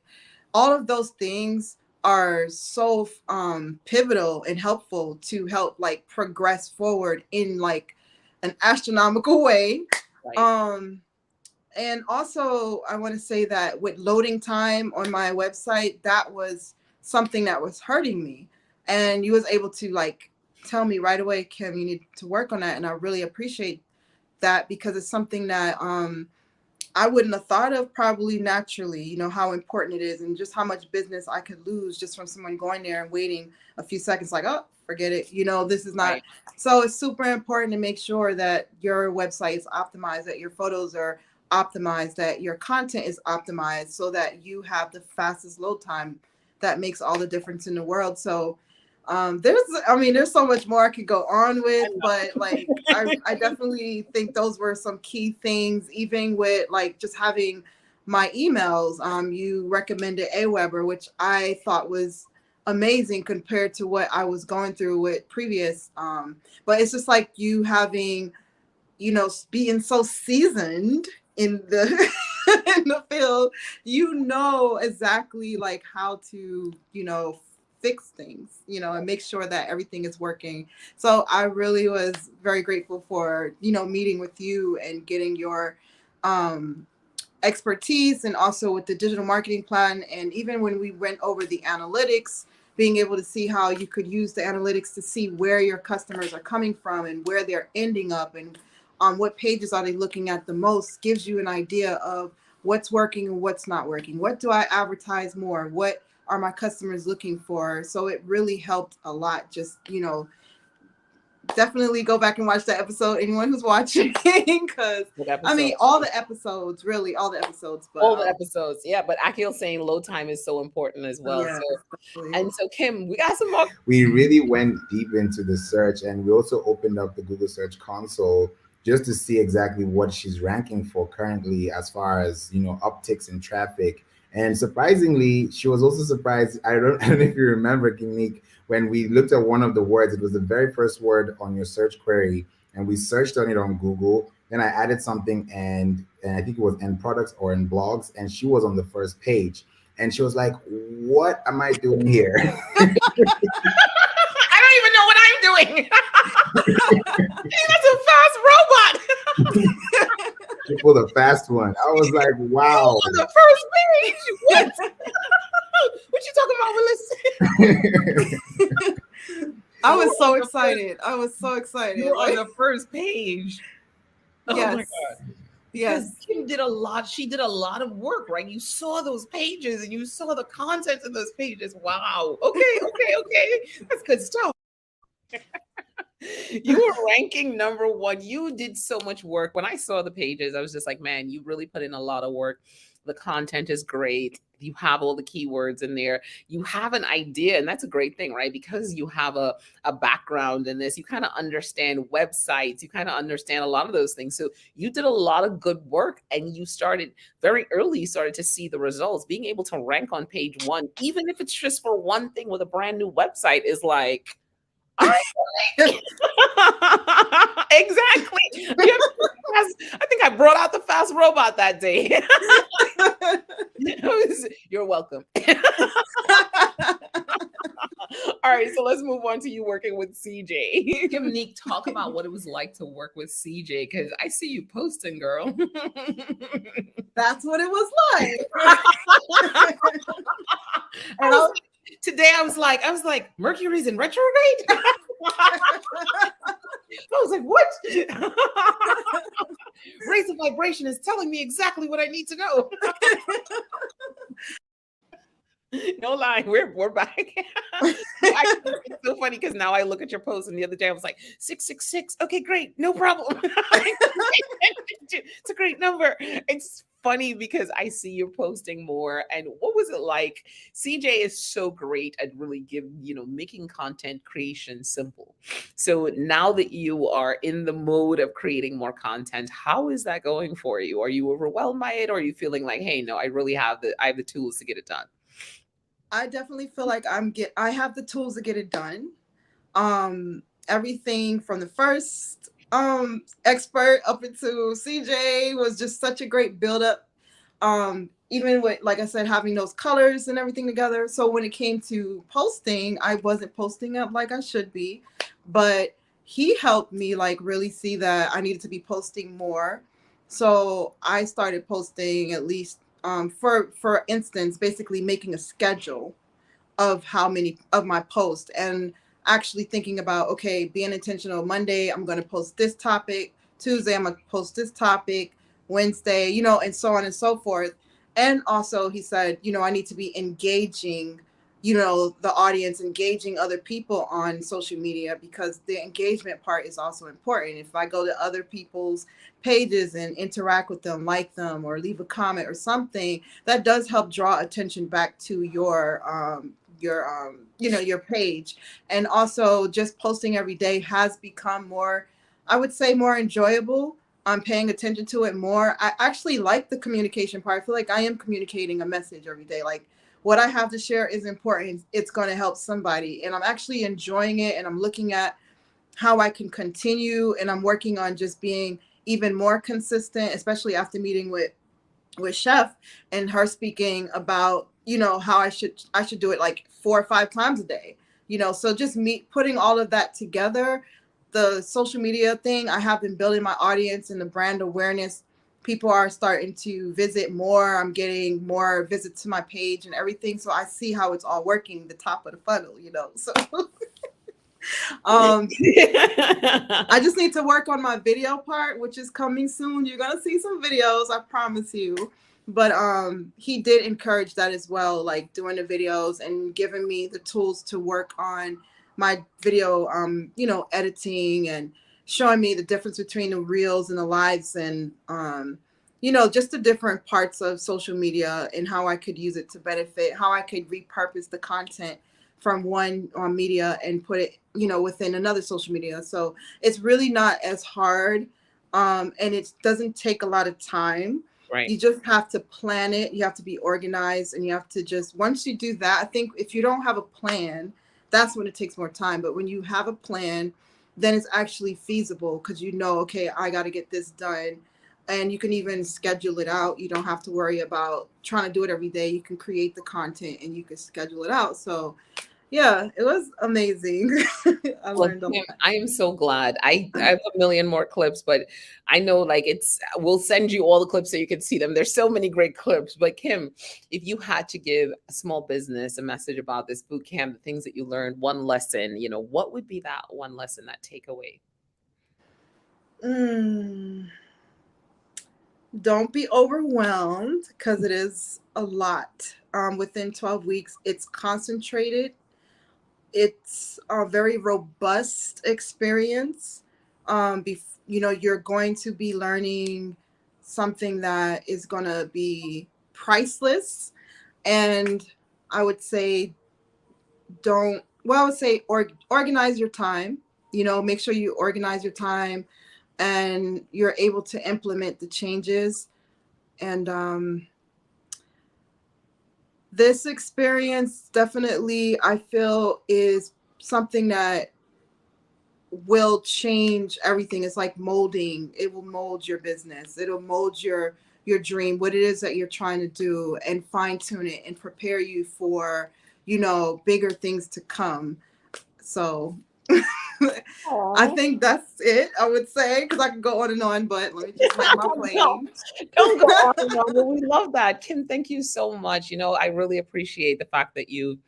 all of those things are so pivotal and helpful to help like progress forward in like an astronomical way. And also I want to say that with loading time on my website, that was something that was hurting me, and you was able to like tell me right away, Kim, you need to work on that. And I really appreciate that, because it's something that I wouldn't have thought of probably naturally, how important it is and just how much business I could lose just from someone going there and waiting a few seconds like, oh, forget it. This is not. So it's super important to make sure that your website is optimized, that your photos are optimized, that your content is optimized so that you have the fastest load time. That makes all the difference in the world. So there's so much more I could go on with, but like, I definitely think those were some key things, even with like just having my emails. You recommended Aweber, which I thought was amazing compared to what I was going through with previous. But it's just like you having, being so seasoned in the in the field, you know exactly like how to, fix things, and make sure that everything is working. So I really was very grateful for, meeting with you and getting your expertise, and also with the digital marketing plan. And even when we went over the analytics, being able to see how you could use the analytics to see where your customers are coming from and where they're ending up, and on what pages are they looking at the most, gives you an idea of what's working and what's not working. What do I advertise more? What are my customers looking for? So it really helped a lot. Just, definitely go back and watch that episode, anyone who's watching, because I mean all the episodes, really all the episodes, but all the episodes, yeah. But Akil saying load time is so important as well. Yeah, and so Kim, we got some more. We really went deep into the search, and we also opened up the Google Search Console just to see exactly what she's ranking for currently as far as upticks in traffic. And surprisingly, she was also surprised. I don't know if you remember, Kimik, when we looked at one of the words, it was the very first word on your search query, and we searched on it on Google. Then I added something, and I think it was in products or in blogs, and she was on the first page. And she was like, "What am I doing here?" I don't even know what I'm doing. That's a fast robot. She pulled a fast one. I was like, "Wow!" On the first page. What? What you talking about, Melissa? I was so excited. I was so excited. You were on the first page. Oh Yes. my God. Yes. Because Kim did a lot. She did a lot of work, right? You saw those pages and you saw the content in those pages. Wow. Okay. That's good stuff. You were ranking number one. You did so much work. When I saw the pages, I was just like, man, you really put in a lot of work. The content is great. You have all the keywords in there. You have an idea, and that's a great thing, right? Because you have a background in this, you kind of understand websites, you kind of understand a lot of those things. So you did a lot of good work, and you started very early, you started to see the results. Being able to rank on page one, even if it's just for one thing with a brand new website, is like, exactly. I think I brought out the fast robot that day. You're welcome. All right, so let's move on to you working with CJ. Kimnique, talk about what it was like to work with CJ, because I see you posting, girl. That's what it was like. Today I was like, Mercury's in retrograde. I was like, what? Raise of vibration is telling me exactly what I need to know. No lie, we're back. It's so funny because now I look at your post, and the other day I was like 666. Okay, great, no problem. It's a great number. It's funny because I see you're posting more. And what was it like? CJ is so great at really making content creation simple. So now that you are in the mode of creating more content, how is that going for you? Are you overwhelmed by it, or are you feeling like, hey, no, I really have the tools to get it done? I definitely feel like I have the tools to get it done. Everything from the first expert up into CJ was just such a great buildup. Even with, like I said, having those colors and everything together. So when it came to posting, I wasn't posting up like I should be, but he helped me like really see that I needed to be posting more. So I started posting at least for instance, basically making a schedule of how many of my posts, and actually thinking about, okay, being intentional. Monday, I'm going to post this topic. Tuesday, I'm going to post this topic. Wednesday, and so on and so forth. And also he said, I need to be engaging, the audience, engaging other people on social media, because the engagement part is also important. If I go to other people's pages and interact with them, like them, or leave a comment or something, that does help draw attention back to your page. And also just posting every day has become more, I would say, more enjoyable. I'm paying attention to it more. I actually like the communication part. I feel like I am communicating a message every day. Like, what I have to share is important. It's going to help somebody. And I'm actually enjoying it. And I'm looking at how I can continue. And I'm working on just being even more consistent, especially after meeting with with Chef, and her speaking about, you know, how I should do it like 4 or 5 times a day, you know. So just me putting all of that together, the social media thing, I have been building my audience and the brand awareness. People are starting to visit more. I'm getting more visits to my page and everything. So I see how it's all working, the top of the funnel, you know. So I just need to work on my video part, which is coming soon. You're gonna see some videos, I promise you. But he did encourage that as well, like doing the videos and giving me the tools to work on my video you know, editing, and showing me the difference between the reels and the lives, and you know, just the different parts of social media and how I could use it to benefit, how I could repurpose the content from one media and put it, you know, within another social media. So it's really not as hard, and it doesn't take a lot of time. Right. You just have to plan it. You have to be organized, and you have to just, once you do that, I think if you don't have a plan, that's when it takes more time. But when you have a plan, then it's actually feasible, because you know, okay, I got to get this done. And you can even schedule it out. You don't have to worry about trying to do it every day. You can create the content and you can schedule it out. So yeah, it was amazing. I Well, learned a Kim, lot. I am so glad. I have a million more clips, but I know like we'll send you all the clips so you can see them. There's so many great clips. But Kim, if you had to give a small business a message about this boot camp, the things that you learned, one lesson, you know, what would be that one lesson, that takeaway? Don't be overwhelmed, because it is a lot. Within 12 weeks, it's concentrated. It's a very robust experience. You know, you're going to be learning something that is going to be priceless. And I would say, I would say organize your time. You know, make sure you organize your time and you're able to implement the changes. And this experience definitely, I feel, is something that will change everything. It's like molding. It will mold your business. It'll mold your dream, what it is that you're trying to do, and fine tune it and prepare you for, you know, bigger things to come. So I think that's it, I would say, because I could go on, but let me just land my plane. Don't go on and on. But we love that. Kim, thank you so much. You know, I really appreciate the fact that you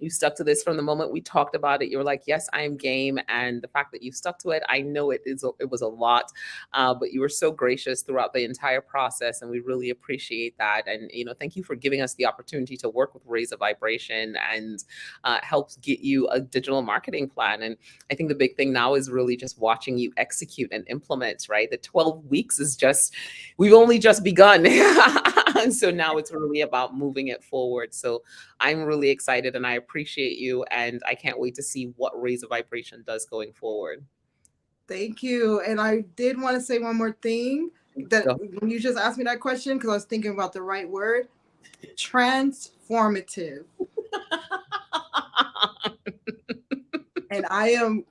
stuck to this from the moment we talked about it. You were like, yes, I am game. And the fact that you stuck to it, I know it was a lot, but you were so gracious throughout the entire process. And we really appreciate that. And, you know, thank you for giving us the opportunity to work with Raise a Vibration and help get you a digital marketing plan. And I think the big thing now is really just watching you execute and implement, right? The 12 weeks is just, we've only just begun. And so now it's really about moving it forward. So I'm really excited and I appreciate you. And I can't wait to see what Raise a Vibration does going forward. Thank you. And I did want to say one more thing, that when you just asked me that question, because I was thinking about the right word, transformative. And I am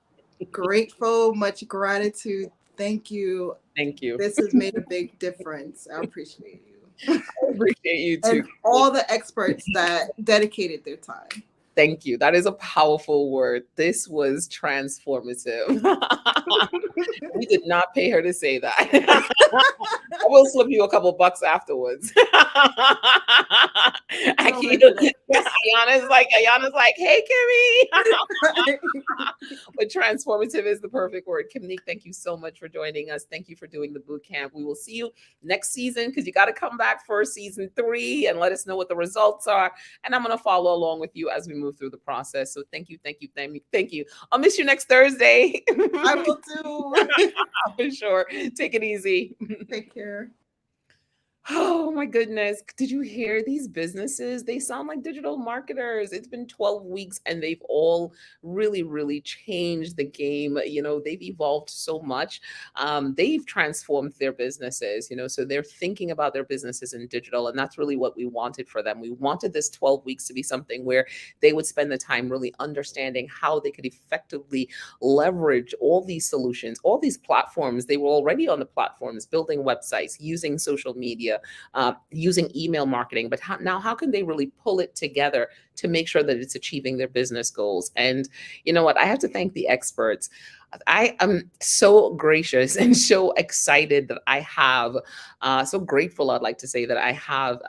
grateful, much gratitude. Thank you. Thank you. This has made a big difference. I appreciate you. I appreciate you too. And all the experts that dedicated their time. Thank you. That is a powerful word. This was transformative. We did not pay her to say that. I will slip you a couple bucks afterwards. Ayana's like, hey, Kimmy. But transformative is the perfect word. Kimnique, thank you so much for joining us. Thank you for doing the boot camp. We will see you next season, because you got to come back for season 3 and let us know what the results are. And I'm going to follow along with you as we move through the process. So thank you. I'll miss you next Thursday. I will too. For sure. Take it easy. Take care. Oh my goodness. Did you hear these businesses? They sound like digital marketers. It's been 12 weeks and they've all really, really changed the game. You know, they've evolved so much. They've transformed their businesses, you know, so they're thinking about their businesses in digital. And that's really what we wanted for them. We wanted this 12 weeks to be something where they would spend the time really understanding how they could effectively leverage all these solutions, all these platforms. They were already on the platforms, building websites, using social media, using email marketing, but how can they really pull it together to make sure that it's achieving their business goals? And you know what? I have to thank the experts. I am so gracious and so excited that I have, so grateful, I'd like to say, that I have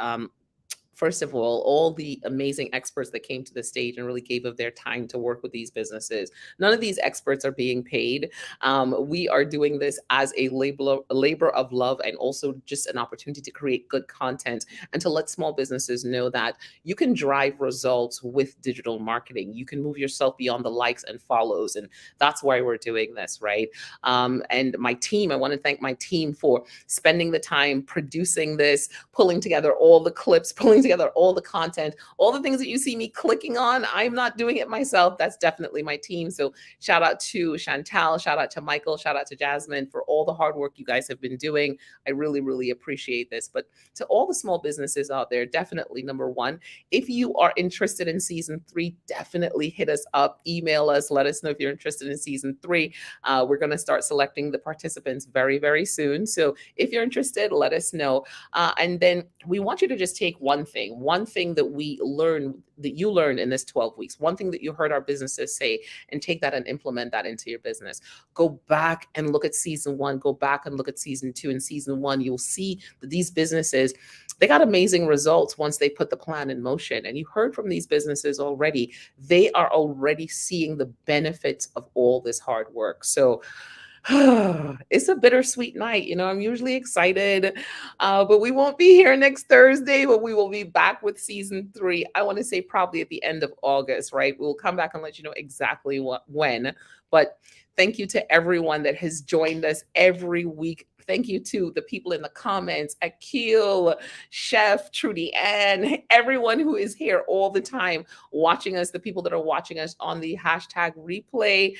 first of all the amazing experts that came to the stage and really gave of their time to work with these businesses. None of these experts are being paid. We are doing this as a labor of love, and also just an opportunity to create good content and to let small businesses know that you can drive results with digital marketing. You can move yourself beyond the likes and follows, and that's why we're doing this, right? And my team, I want to thank my team for spending the time producing this, pulling together all the clips, pulling together all the content, all the things that you see me clicking on. I'm not doing it myself. That's definitely my team. So shout out to Chantal, shout out to Michael, shout out to Jasmine for all the hard work you guys have been doing. I really, really appreciate this. But to all the small businesses out there, definitely, number one, if you are interested in season 3, definitely hit us up, email us, let us know if you're interested in season 3. We're going to start selecting the participants very, very soon. So if you're interested, let us know. And then we want you to just take one thing that we learned, that you learned in this 12 weeks, one thing that you heard our businesses say, and take that and implement that into your business. Go back and look at season 1, go back and look at season 2. In season 1, you'll see that these businesses, they got amazing results once they put the plan in motion. And you heard from these businesses already. They are already seeing the benefits of all this hard work. So it's a bittersweet night. You know, I'm usually excited, but we won't be here next Thursday, but we will be back with season 3. I want to say probably at the end of August, right? We'll come back and let you know exactly when. But thank you to everyone that has joined us every week. Thank you to the people in the comments, Akil, Chef, Trudy Ann, everyone who is here all the time watching us, the people that are watching us on the hashtag replay.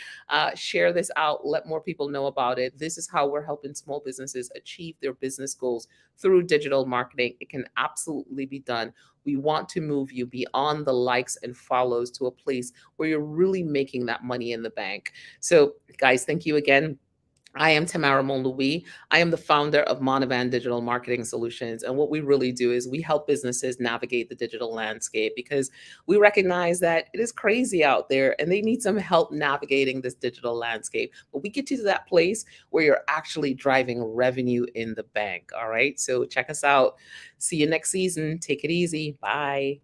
Share this out. Let more people know about it. This is how we're helping small businesses achieve their business goals through digital marketing. It can absolutely be done. We want to move you beyond the likes and follows to a place where you're really making that money in the bank. So guys, thank you again. I am Tamara Monlouis. I am the founder of Monovan Digital Marketing Solutions. And what we really do is we help businesses navigate the digital landscape, because we recognize that it is crazy out there and they need some help navigating this digital landscape. But we get you to that place where you're actually driving revenue in the bank. All right. So check us out. See you next season. Take it easy. Bye.